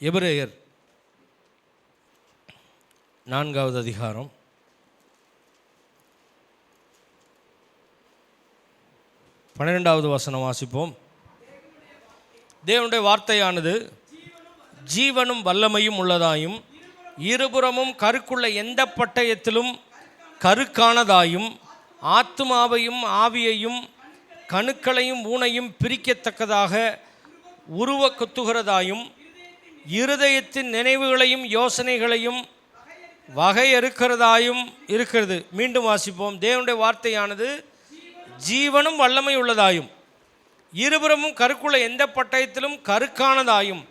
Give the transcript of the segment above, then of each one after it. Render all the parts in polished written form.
எபிரேயர் 4வது அதிகாரம் 12வது வசனம் வாசிப்போம். தேவனுடைய வார்த்தையானது ஜீவனும் வல்லமையும் உள்ளதாயும் இருபுறமும் கருக்குள்ள எந்த பட்டயத்திலும் கருக்கானதாயும் ஆத்துமாவையும் ஆவியையும் கணுக்களையும் ஊனையும் பிரிக்கத்தக்கதாக உருவ குத்துகிறதாயும் இருதயத்தின் நினைவுகளையும் யோசனைகளையும் வகையறுக்கிறதாயும் இருக்கிறது. மீண்டும் வாசிப்போம். தேவனுடைய வார்த்தையானது ஜீவனும் வல்லமை உள்ளதாயும் இருபுறமும் கருக்குள்ள எந்த பட்டயத்திலும் கருக்கானதாயும்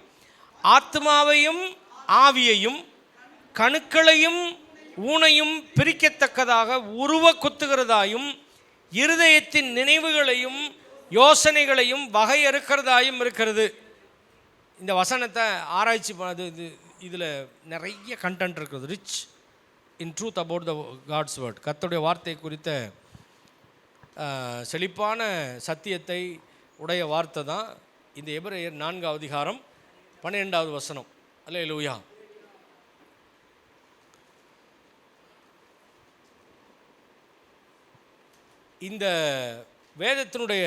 ஆத்மாவையும் ஆவியையும் கணுக்களையும் ஊனையும் பிரிக்கத்தக்கதாக உருவ குத்துகிறதாயும் இருதயத்தின் நினைவுகளையும் யோசனைகளையும் வகையறுக்கிறதாயும் இருக்கிறது. இந்த வசனத்தை ஆராய்ச்சி பண்ணது இதில் நிறைய கண்டென்ட் இருக்குது. Rich in truth about the God's word. கர்த்தருடைய வார்த்தை குறித்த செழிப்பான சத்தியத்தை உடைய வார்த்தை தான் இந்த எபிரேயர் 4வது அதிகாரம் 12வது வசனம். அல்லேலூயா. இந்த வேதத்தினுடைய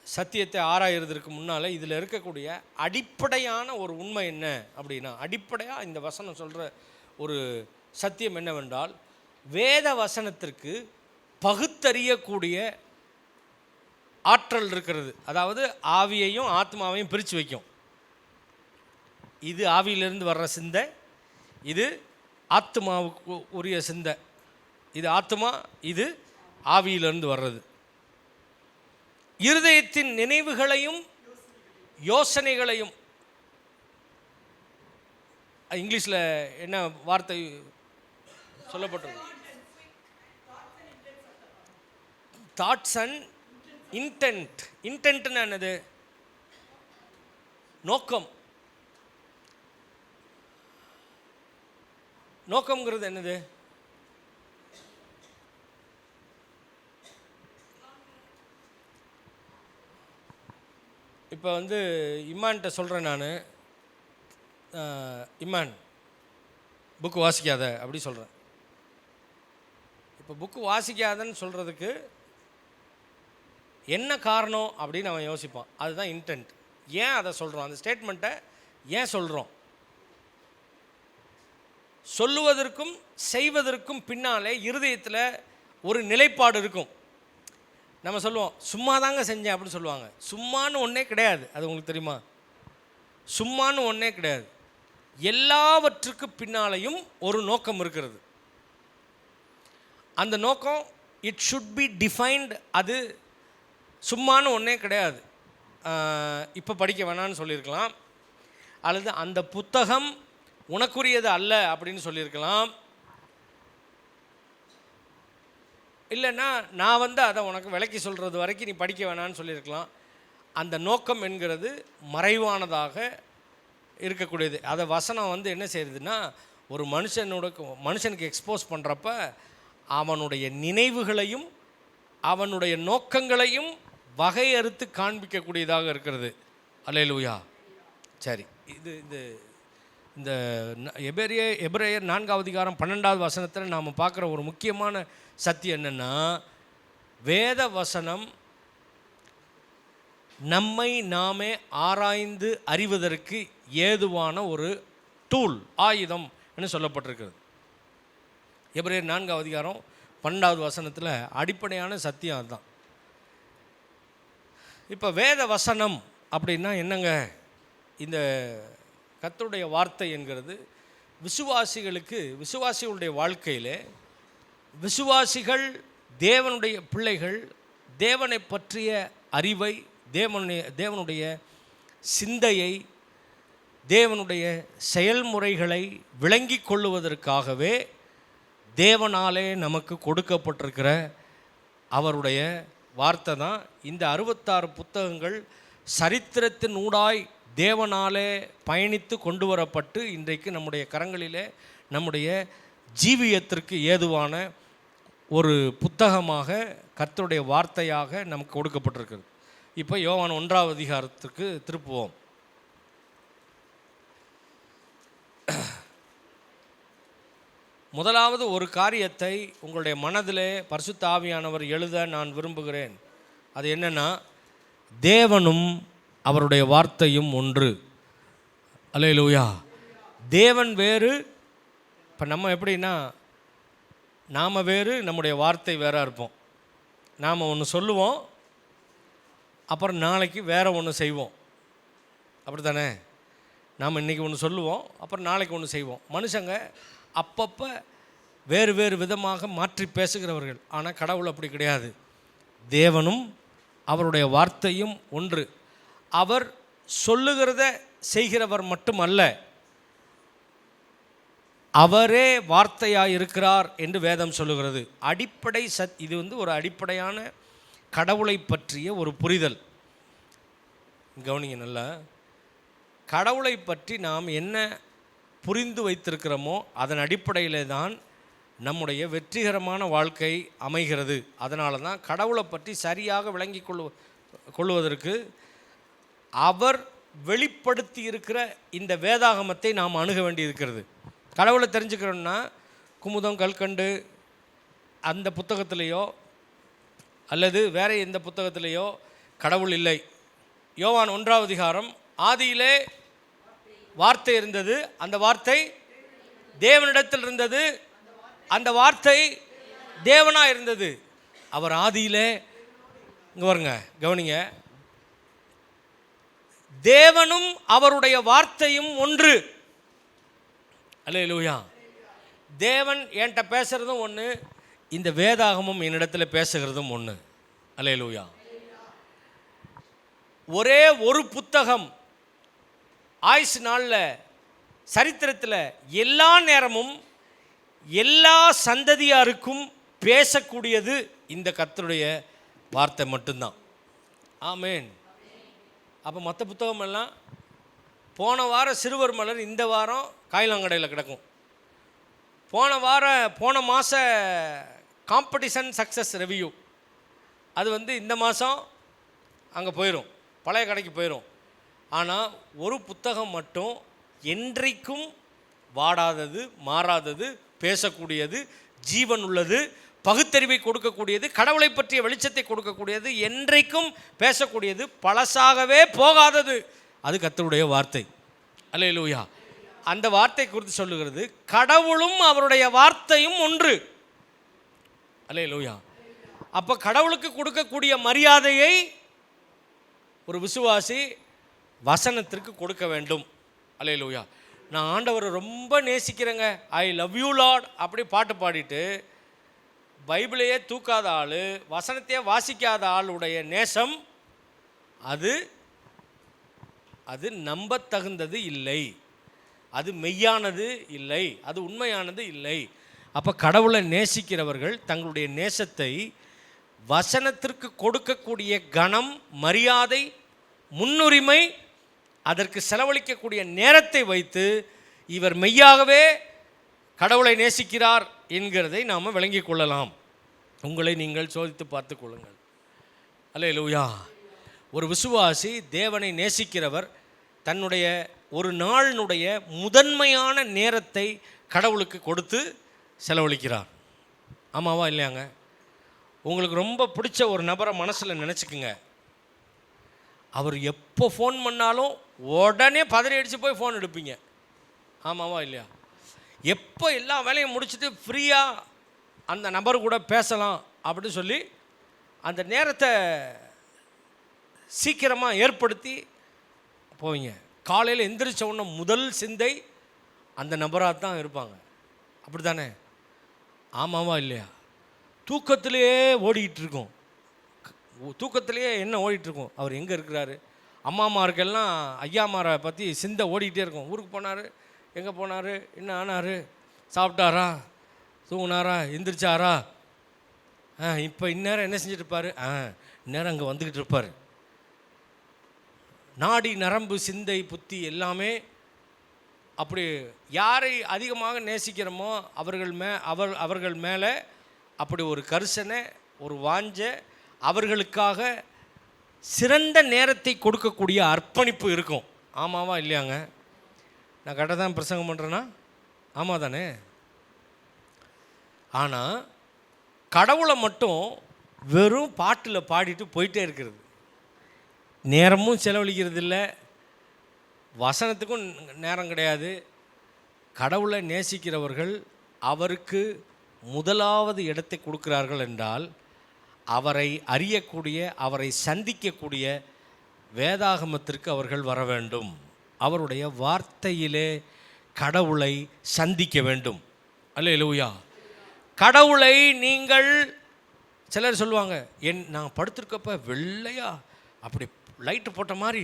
சத்தியத்தை ஆராயிறதுக்கு முன்னால் இதில் இருக்கக்கூடிய அடிப்படையான ஒரு உண்மை என்ன அப்படின்னா, அடிப்படையாக இந்த வசனம் சொல்கிற ஒரு சத்தியம் என்னவென்றால், வேத வசனத்திற்கு பகுத்தறியக்கூடிய ஆற்றல் இருக்கிறது. அதாவது ஆவியையும் ஆத்மாவையும் பிரித்து வைக்கும். இது ஆவியிலிருந்து வர்ற சிந்தை, இது ஆத்மாவுக்கு உரிய சிந்தை. இது ஆத்மா, இது ஆவியிலிருந்து வர்றது. இருதயத்தின் நினைவுகளையும் யோசனைகளையும், இங்கிலீஷில் என்ன வார்த்தை சொல்லப்பட்டது? Thoughts and intend. இன்டென்ட்னா என்னது? நோக்கம். நோக்கம்ங்கிறது என்னது? இப்போ இம்மான்கிட்ட சொல்கிறேன் நான், இம்மான் புக்கு வாசிக்காத அப்படி சொல்கிறேன். இப்போ புக்கு வாசிக்காதன்னு சொல்கிறதுக்கு என்ன காரணம் அப்படின்னு அவன் யோசிப்பான். அதுதான் இன்டென்ட். ஏன் அதை சொல்கிறோம்? அந்த ஸ்டேட்மெண்ட்டை ஏன் சொல்கிறோம்? சொல்லுவதற்கும் செய்வதற்கும் பின்னாலே இருதயத்தில் ஒரு நிலைப்பாடு இருக்கும். நம்ம சொல்லுவோம், சும்மா தாங்க செஞ்சேன் அப்படின்னு சொல்லுவாங்க. சும்மானு ஒன்றே கிடையாது. அது உங்களுக்கு தெரியுமா? சும்மானு ஒன்றே கிடையாது. எல்லாவற்றுக்கு பின்னாலையும் ஒரு நோக்கம் இருக்கிறது. அந்த நோக்கம் இட் ஷுட் பி டிஃபைன்டு. அது சும்மானு ஒன்றே கிடையாது. இப்போ படிக்க வேணான்னு சொல்லியிருக்கலாம், அல்லது அந்த புத்தகம் உனக்குரியது அல்ல அப்படின்னு சொல்லியிருக்கலாம், இல்லைன்னா நான் அதை உனக்கு விளக்கி சொல்கிறது வரைக்கும் நீ படிக்க வேணான்னு சொல்லியிருக்கலாம். அந்த நோக்கம் என்கிறது மறைவானதாக இருக்கக்கூடியது. அதை வசனம் என்ன செய்யுதுன்னா, ஒரு மனுஷனுக்கு எக்ஸ்போஸ் பண்ணுறப்ப அவனுடைய நினைவுகளையும் அவனுடைய நோக்கங்களையும் வகையறுத்து காண்பிக்கக்கூடியதாக இருக்கிறது. அல்லேலூயா. சரி, இந்த எபிரேயர் 4வது அதிகாரம் 12வது வசனத்தில் நாம் பார்க்குற ஒரு முக்கியமான சத்தியம் என்னென்னா, வேத வசனம் நம்மை நாமே ஆராய்ந்து அறிவதற்கு ஏதுவான ஒரு டூல், ஆயுதம் என்று சொல்லப்பட்டிருக்கிறது. எபிரேயர் 4வது அதிகாரம் 12வது வசனத்தில் அடிப்படையான சத்தியம் அதுதான். இப்போ வேத வசனம் அப்படின்னா என்னங்க? இந்த கர்த்தருடைய வார்த்தை என்கிறது விசுவாசிகளுடைய வாழ்க்கையில், விசுவாசிகள் தேவனுடைய பிள்ளைகள் தேவனை பற்றிய அறிவை, தேவனுடைய சிந்தையை, தேவனுடைய செயல்முறைகளை விளங்கி கொள்ளுவதற்காகவே தேவனாலே நமக்கு கொடுக்கப்பட்டிருக்கிற அவருடைய வார்த்தை தான். இந்த 66 புத்தகங்கள் சரித்திரத்தின் ஊடாய் தேவனாலே பயணித்து கொண்டு வரப்பட்டு இன்றைக்கு நம்முடைய கரங்களிலே நம்முடைய ஜீவியத்திற்கு ஏதுவான ஒரு புத்தகமாக, கர்த்தருடைய வார்த்தையாக நமக்கு கொடுக்கப்பட்டிருக்கிறது. இப்போ யோவான் 1வது அதிகாரத்துக்கு திருப்புவோம். முதலாவது ஒரு காரியத்தை உங்களுடைய மனதிலே பரிசுத்த ஆவியானவர் எழுத நான் விரும்புகிறேன். அது என்னன்னா, தேவனும் அவருடைய வார்த்தையும் ஒன்று. அல்லேலூயா. தேவன் வேறு. இப்போ நம்ம எப்படின்னா, நாம் வேறு, நம்முடைய வார்த்தை வேறாக இருப்போம். நாம் ஒன்று சொல்லுவோம், அப்புறம் நாளைக்கு வேறு ஒன்று செய்வோம். அப்படி தானே? நாம் இன்றைக்கி ஒன்று சொல்லுவோம், அப்புறம் நாளைக்கு ஒன்று செய்வோம். மனுஷங்க அப்பப்போ வேறு வேறு விதமாக மாற்றி பேசுகிறவர்கள். ஆனால் கடவுள் அப்படி கிடையாது. தேவனும் அவருடைய வார்த்தையும் ஒன்று. அவர் சொல்லுகிறத செய்கிறவர் மட்டுமல்ல, அவரே வார்த்தையாக இருக்கிறார் என்று வேதம் சொல்லுகிறது. அடிப்படை இது ஒரு அடிப்படையான கடவுளை பற்றிய ஒரு புரிதல். கவனிங்க நல்லா. கடவுளை பற்றி நாம் என்ன புரிந்து வைத்திருக்கிறோமோ அதன் அடிப்படையில் தான் நம்முடைய வெற்றிகரமான வாழ்க்கை அமைகிறது. அதனால தான் கடவுளை பற்றி சரியாக விளங்கி கொள்வதற்கு அவர் வெளிப்படுத்தி இருக்கிற இந்த வேதாகமத்தை நாம் அணுக வேண்டியிருக்கிறது. கடவுளை தெரிஞ்சுக்கிறோன்னா குமுதம், கல்கண்டு அந்த புத்தகத்திலேயோ அல்லது வேறு எந்த புத்தகத்திலேயோ கடவுள் இல்லை. யோவான் 1ஆம் அதிகாரம், ஆதியிலே வார்த்தை இருந்தது, அந்த வார்த்தை தேவனிடத்தில் இருந்தது, அந்த வார்த்தை தேவனாக இருந்தது. அவர் ஆதியிலே, இங்கே வருங்க கவனிங்க, தேவனும் அவருடைய வார்த்தையும் ஒன்று. அல்லேலூயா. தேவன் என்கிட்ட பேசுகிறதும் ஒன்று, இந்த வேதாகமும் என்னிடத்தில் பேசுகிறதும் ஒன்று. அல்லேலூயா. ஒரே ஒரு புத்தகம் ஆயுசு நாளில் சரித்திரத்தில் எல்லா நேரமும் எல்லா சந்ததியாருக்கும் பேசக்கூடியது இந்த கர்த்தருடைய வார்த்தை மட்டும்தான். ஆமேன். அப்போ மற்ற புத்தகம் எல்லாம் போன வாரம் சிறுவர் மலர் இந்த வாரம் காயிலாங்கடையில் கிடக்கும். போன மாத காம்படிஷன் சக்ஸஸ் ரிவ்யூ அது இந்த மாதம் அங்கே போயிடும், பழைய கடைக்கு போயிடும். ஆனால் ஒரு புத்தகம் மட்டும் என்றைக்கும் வாடாதது, மாறாதது, பேசக்கூடியது, ஜீவன் உள்ளது, பகுத்தறிவை கொடுக்கக்கூடியது, கடவுளை பற்றிய வெளிச்சத்தை கொடுக்கக்கூடியது, என்றைக்கும் பேசக்கூடியது, பழசாகவே போகாதது. அது கர்த்தருடைய வார்த்தை. அல்லேலூயா. அந்த வார்த்தை குறித்து சொல்லுகிறது, கடவுளும் அவருடைய வார்த்தையும் ஒன்று. அல்லேலூயா. அப்போ கடவுளுக்கு கொடுக்கக்கூடிய மரியாதையை ஒரு விசுவாசி வசனத்திற்கு கொடுக்க வேண்டும். அல்லேலூயா. நான் ஆண்டவரை ரொம்ப நேசிக்கிறேங்க, ஐ லவ் யூ லார்ட் அப்படி பாட்டு பாடிட்டு பைபிளையே தூக்காத ஆள், வசனத்தையே வாசிக்காத ஆளுடைய நேசம் அது நம்பத்தகுந்தது இல்லை, அது மெய்யானது இல்லை, அது உண்மையானது இல்லை. அப்போ கடவுளை நேசிக்கிறவர்கள் தங்களுடைய நேசத்தை வசனத்திற்கு கொடுக்கக்கூடிய கனம், மரியாதை, முன்னுரிமை, அதற்கு செலவழிக்கக்கூடிய நேரத்தை வைத்து இவர் மெய்யாகவே கடவுளை நேசிக்கிறார் என்கிறதை நாம் விளங்கிக் கொள்ளலாம். உங்களை நீங்கள் சோதித்து பார்த்து கொள்ளுங்கள். அல்லேலூயா. ஒரு விசுவாசி தேவனை நேசிக்கிறவர் தன்னுடைய ஒரு நாளினுடைய முதன்மையான நேரத்தை கடவுளுக்கு கொடுத்து செலவழிக்கிறார். ஆமாவா இல்லையாங்க? உங்களுக்கு ரொம்ப பிடிச்ச ஒரு நபரை மனசில் நினச்சிக்குங்க. அவர் எப்போ ஃபோன் பண்ணாலும் உடனே பதறி அடித்து போய் ஃபோன் எடுப்பீங்க. ஆமாவா இல்லையா? எப்போ எல்லா வேலையும் முடிச்சுட்டு ஃப்ரீயாக அந்த நபர் கூட பேசலாம் அப்படின்னு சொல்லி அந்த நேரத்தை சீக்கிரமாக ஏற்படுத்தி போவீங்க. காலையில் எந்திரிச்ச உடனே முதல் சிந்தை அந்த நபராக தான் இருப்பாங்க. அப்படி தானே? ஆமாவா இல்லையா? தூக்கத்திலேயே ஓடிக்கிட்டு இருக்கோம். தூக்கத்திலேயே என்ன ஓடிட்டுருக்கோம், அவர் எங்கே இருக்கிறாரு? அம்மாமாருக்கெல்லாம் ஐயாமாரை பற்றி சிந்தை ஓடிக்கிட்டே இருக்கும். ஊருக்கு போனார், எங்கே போனார், என்ன ஆனார், சாப்பிட்டாரா, தூங்கினாரா, எந்திரிச்சாரா, இப்போ இந்நேரம் என்ன செஞ்சுட்ருப்பார், இந்நேரம் அங்கே வந்துக்கிட்டு இருப்பார். நாடி நரம்பு சிந்தை புத்தி எல்லாமே அப்படி. யாரை அதிகமாக நேசிக்கிறோமோ அவர்கள் மேலே அப்படி ஒரு கரிசனை, ஒரு வாஞ்ச, அவர்களுக்காக சிறந்த நேரத்தை கொடுக்கக்கூடிய அர்ப்பணிப்பு இருக்கும். ஆமாவா இல்லையாங்க? நான் கரெக்டாக தான் பிரசங்கம் பண்ணுறேன்னா? ஆமாம் தானே? ஆனால் கடவுளை மட்டும் வெறும் பாட்டில் பாடிட்டு போயிட்டே இருக்கிறது, நேரமும் செலவழிக்கிறது இல்லை, வசனத்துக்கும் நேரம் கிடையாது. கடவுளை நேசிக்கிறவர்கள் அவருக்கு முதலாவது இடத்தை கொடுக்கிறார்கள் என்றால் அவரை அறியக்கூடிய, அவரை சந்திக்கக்கூடிய வேதாகமத்திற்கு அவர்கள் வர வேண்டும். அவருடைய வார்த்தையிலே கடவுளை சந்திக்க வேண்டும். அல்லேலூயா. கடவுளை நீங்கள், சிலர் சொல்லுவாங்க, நான் படுத்திருக்கப்ப வெள்ளையா அப்படி லைட்டு போட்ட மாதிரி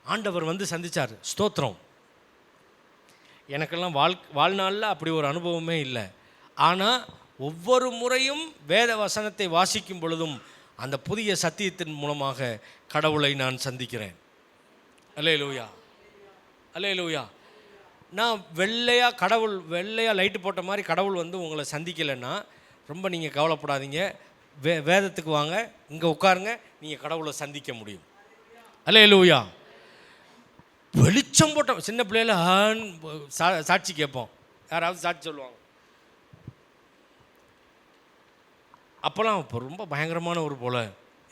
ஆண்டவர் வந்து சந்தித்தார். ஸ்தோத்திரம். எனக்கெல்லாம் வாழ்நாளில் அப்படி ஒரு அனுபவமே இல்லை. ஆனால் ஒவ்வொரு முறையும் வேத வசனத்தை வாசிக்கும் பொழுதும் அந்த புதிய சத்தியத்தின் மூலமாக கடவுளை நான் சந்திக்கிறேன். அல்லேலூயா, அல்லேலூயா. நான் வெள்ளையாக லைட்டு போட்ட மாதிரி கடவுள் வந்து உங்களை சந்திக்கலைன்னா ரொம்ப நீங்கள் கவலைப்படாதீங்க. வேதத்துக்கு வாங்க, இங்கே உட்காருங்க, நீங்கள் கடவுளை சந்திக்க முடியும். அல்லேலூயா. வெளிச்சம் போட்ட சின்ன பிள்ளையில சாட்சி கேட்போம், யாராவது சாட்சி சொல்லுவாங்க. அப்போல்லாம் இப்போ ரொம்ப பயங்கரமானவர் போல்,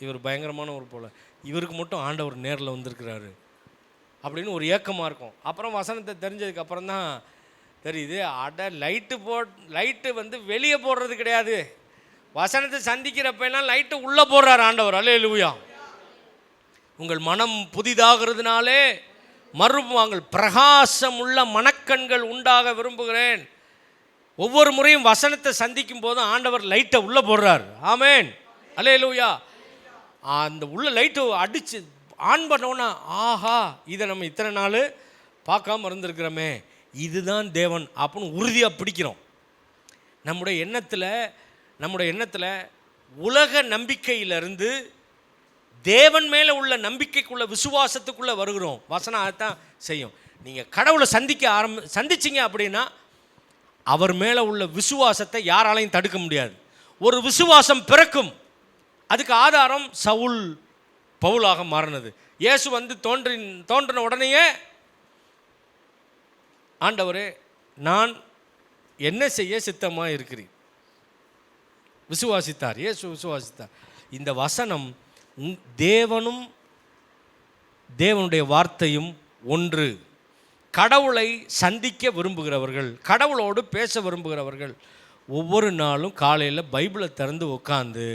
இவர் பயங்கரமானவர் போல், இவருக்கு மட்டும் ஆண்டவர் நேரில் வந்திருக்கிறாரு அப்படின்னு ஒரு ஏக்கமாக இருக்கும். அப்புறம் வசனத்தை தெரிஞ்சதுக்கப்புறம் தான் தெரியுது, லைட்டு வந்து வெளியே போடுறது கிடையாது, வசனத்தை சந்திக்கிறப்பெல்லாம் லைட்டு உள்ளே போடுறார் ஆண்டவர். அல்லேலூயா. உங்கள் மனம் புதிதாகிறதுனாலே மறுவாங்கள் பிரகாசம் உள்ள மனக்கண்கள் உண்டாக விரும்புகிறேன். ஒவ்வொரு முறையும் வசனத்தை சந்திக்கும் போதும் ஆண்டவர் லைட்டை உள்ளே போடுறார். ஆமேன், அல்லேலூயா. அந்த உள்ள லைட்டு அடித்து ஆன் பண்ணோன்னா, ஆஹா, இதை நம்ம இத்தனை நாள் பார்க்காம இருந்திருக்கிறோமே, இதுதான் தேவன் அப்படின்னு உறுதியாக பிடிக்கிறோம். நம்முடைய எண்ணத்தில் உலக நம்பிக்கையிலிருந்து தேவன் மேலே உள்ள நம்பிக்கைக்குள்ள, விசுவாசத்துக்குள்ளே வருகிறோம். வசனம் அதைத்தான் செய்யும். நீங்கள் கடவுளை சந்திச்சிங்க அப்படின்னா அவர் மேலே உள்ள விசுவாசத்தை யாராலையும் தடுக்க முடியாது. ஒரு விசுவாசம் பிறக்கும். அதுக்கு ஆதாரம் சவுல் பவுலாக மாறினது. இயேசு வந்து தோன்றின உடனேயே ஆண்டவரே நான் என்ன செய்ய சித்தமாக இருக்கிறேன் விசுவாசித்தார். இயேசு விசுவாசித்தார். இந்த வசனம் தேவனும் தேவனுடைய வார்த்தையும் ஒன்று. கடவுளை சந்திக்க விரும்புகிறவர்கள், கடவுளோடு பேச விரும்புகிறவர்கள் ஒவ்வொரு நாளும் காலையில் பைபிளை திறந்து உட்காந்து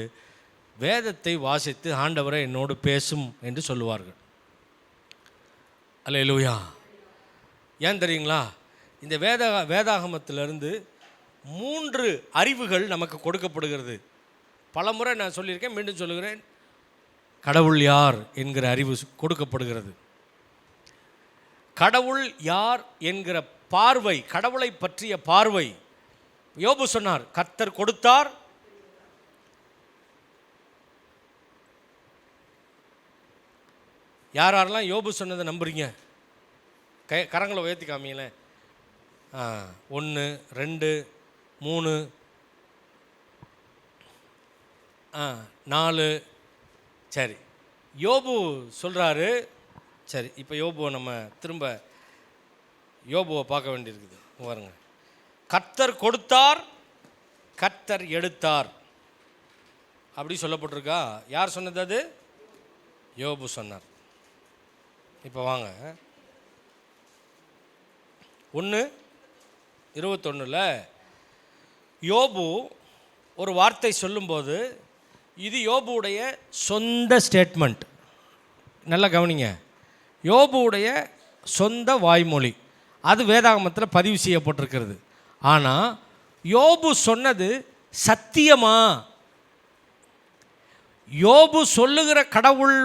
வேதத்தை வாசித்து ஆண்டவரை என்னோடு பேசும் என்று சொல்லுவார்கள். அல்லேலூயா. ஏன் தெரியுங்களா? இந்த வேதாகமத்திலிருந்து 3 அறிவுகள் நமக்கு கொடுக்கப்படுகிறது. பலமுறை நான் சொல்லியிருக்கேன், மீண்டும் சொல்லுகிறேன். கடவுள் யார் என்கிற அறிவு கொடுக்கப்படுகிறது. கடவுள் யார் என்கிற பார்வை, கடவுளை பற்றிய பார்வை. யோபு சொன்னார், கர்த்தர் கொடுத்தார், யாரெல்லாம் யோபு சொன்னதை நம்புறீங்க? கரங்களை உயர்த்தி காமிங்களே. 1 2 3 4. சரி, யோபு சொல்கிறாரு. சரி, இப்போ யோபுவை நம்ம திரும்ப யோபுவை பார்க்க வேண்டியிருக்குது. பாருங்க, கர்த்தர் கொடுத்தார், கர்த்தர் எடுத்தார் அப்படி சொல்லப்பட்டிருக்கா? யார் சொன்னது? அது யோபு சொன்னார். இப்போ வாங்க, 1:21 யோபு ஒரு வார்த்தை சொல்லும்போது இது யோபுடைய சொந்த ஸ்டேட்மெண்ட். நல்லா கவனிங்க, யோபுடைய சொந்த வாய்மொழி. அது வேதாகமத்தில் பதிவு செய்யப்பட்டிருக்கிறது. ஆனால் யோபு சொன்னது சத்தியமா? யோபு சொல்லுகிற கடவுள்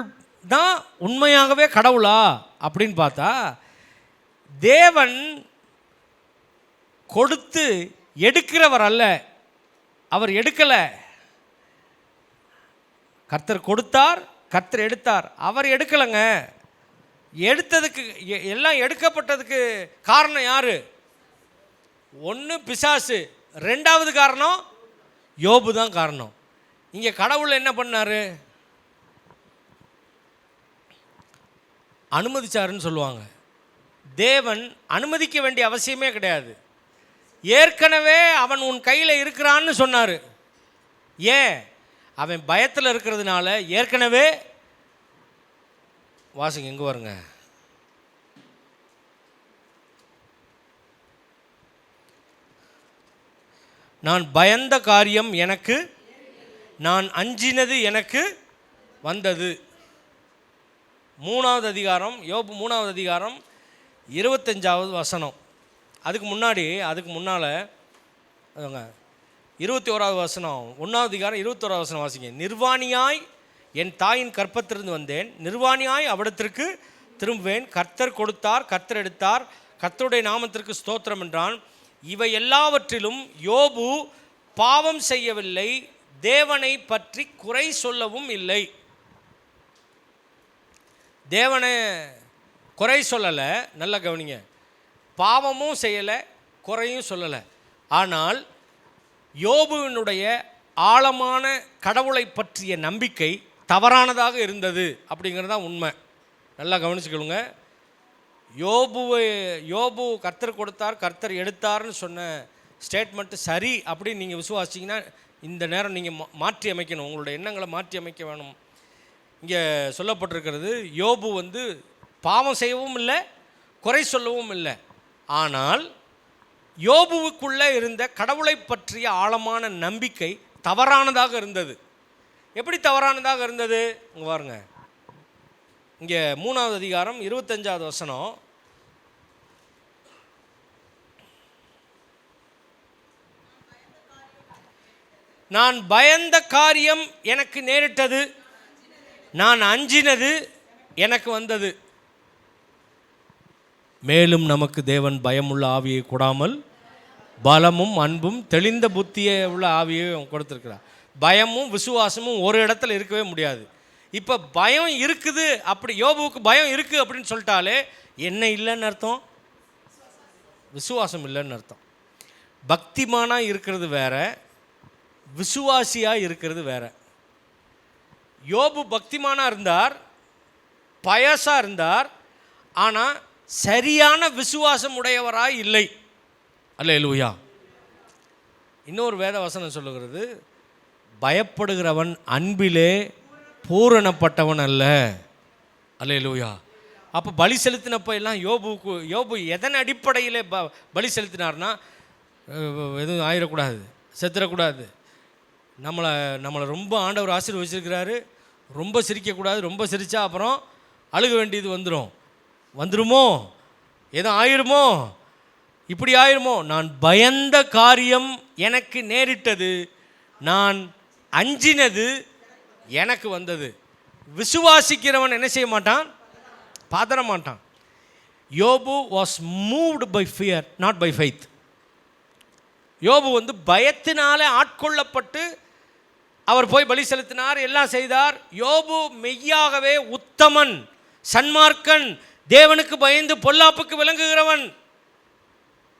தான் உண்மையாகவே கடவுளா அப்படின்னு பார்த்தா, தேவன் கொடுத்து எடுக்கிறவர் அல்ல, அவர் எடுக்கலை. கர்த்தர் கொடுத்தார், கர்த்தர் எடுத்தார், அவர் எடுக்கலைங்க. எடுத்ததுக்கு எல்லாம் எடுக்கப்பட்டதுக்கு காரணம் யாரு? ஒன்று பிசாசு, 2வது காரணம் யோபு தான் காரணம். இங்கே கடவுள் என்ன பண்ணாரு? அனுமதிச்சாருன்னு சொல்லுவாங்க. தேவன் அனுமதிக்க வேண்டிய அவசியமே கிடையாது. ஏற்கனவே அவன் உன் கையில் இருக்கிறான்னு சொன்னார். ஏன்? அவன் பயத்தில் இருக்கிறதுனால ஏற்கனவே வாசிங்க, எங்கே வருங்க, நான் பயந்த காரியம் எனக்கு, நான் அஞ்சினது எனக்கு வந்தது. 3வது அதிகாரம், யோபு 3வது அதிகாரம் 25வது வசனம். அதுக்கு முன்னால் 21வது வசனம், 1வது அதிகாரம் 21வது வசனம் வாசிங்க. நிர்வாணியாய் என் தாயின் கற்பத்திலிருந்து வந்தேன், நிர்வாணியாய் அவிடத்திற்கு திரும்புவேன். கர்த்தர் கொடுத்தார், கர்த்தர் எடுத்தார், கர்த்தருடைய நாமத்திற்கு ஸ்தோத்திரம் என்றான். இவை எல்லாவற்றிலும் யோபு பாவம் செய்யவில்லை, தேவனை பற்றி குறை சொல்லவும் இல்லை. தேவனை குறை சொல்லலை, நல்லா கவனிங்க. பாவமும் செய்யலை, குறையும் சொல்லலை. ஆனால் யோபுவினுடைய ஆழமான கடவுளை பற்றிய நம்பிக்கை தவறானதாக இருந்தது அப்படிங்கிறது தான் உண்மை. நல்லா கவனிச்சுக்கொள்ளுங்க. யோபு கர்த்தர் கொடுத்தார், கர்த்தர் எடுத்தார்னு சொன்ன ஸ்டேட்மெண்ட்டு சரி அப்படின்னு நீங்கள் விசுவாசிங்கன்னா இந்த நேரம் நீங்கள் மாற்றி அமைக்கணும், உங்களுடைய எண்ணங்களை மாற்றி அமைக்க வேணும். இங்கே சொல்லப்பட்டிருக்கிறது, யோபு பாவம் செய்யவும் இல்லை, குறை சொல்லவும் இல்லை. ஆனால் யோபுவுக்குள்ளே இருந்த கடவுளை பற்றிய ஆழமான நம்பிக்கை தவறானதாக இருந்தது. எப்படி தவறானதாக இருந்தது? இங்கே பாருங்க, இங்கே 3வது அதிகாரம் 25வது வசனம். நான் பயந்த காரியம் எனக்கு நேரிட்டது, நான் அஞ்சினது எனக்கு வந்தது. மேலும் நமக்கு தேவன் பயமுள்ள ஆவியை கொடாமல் பலமும் அன்பும் தெளிந்த புத்தியை உள்ள ஆவியை கொடுத்துருக்கிறார். பயமும் விசுவாசமும் ஒரு இடத்துல இருக்கவே முடியாது. இப்போ பயம் இருக்குது, அப்படி யோபுவுக்கு பயம் இருக்குது அப்படின்னு சொல்லிட்டாலே என்ன இல்லைன்னு அர்த்தம்? விசுவாசம் இல்லைன்னு அர்த்தம். பக்திமானாக இருக்கிறது வேற, விசுவாசியாக இருக்கிறது வேற. யோபு பக்திமானாக இருந்தார், பயசாக இருந்தார், ஆனால் சரியான விசுவாசம் உடையவராய் இல்லை. அல்லேலூயா. இன்னொரு வேத வசனம் சொல்லுகிறது, பயப்படுகிறவன் அன்பிலே பூரணப்பட்டவன் அல்ல. அல்லேலூயா. அப்போ பலி செலுத்தினப்போ எல்லாம் யோபு எதன் அடிப்படையில் பலி செலுத்தினார்னா, எதுவும் ஆயிடக்கூடாது, செத்துடக்கூடாது, நம்மளை ரொம்ப ஆண்டவர் ஆசீர்வதிச்சிருக்கிறாரு, ரொம்ப சிரிக்கக்கூடாது, ரொம்ப சிரித்தா அப்புறம் அழுக வேண்டியது வந்துருமோ, எதுவும் ஆயிருமோ, இப்படி ஆயிருமோ. நான் பயந்த காரியம் எனக்கு நேரிட்டது, நான் அஞ்சினது எனக்கு வந்தது. விசுவாசிக்கிறவன் என்ன செய்ய மாட்டான்? பதற மாட்டான். யோபு was moved by fear, not by faith. யோபு பயத்தினாலே ஆட்கொள்ளப்பட்டு அவர் போய் பலி செலுத்தினார், எல்லாம் செய்தார். யோபு மெய்யாகவே உத்தமன், சன்மார்க்கன், தேவனுக்கு பயந்து பொல்லாப்புக்கு விளங்குகிறவன்.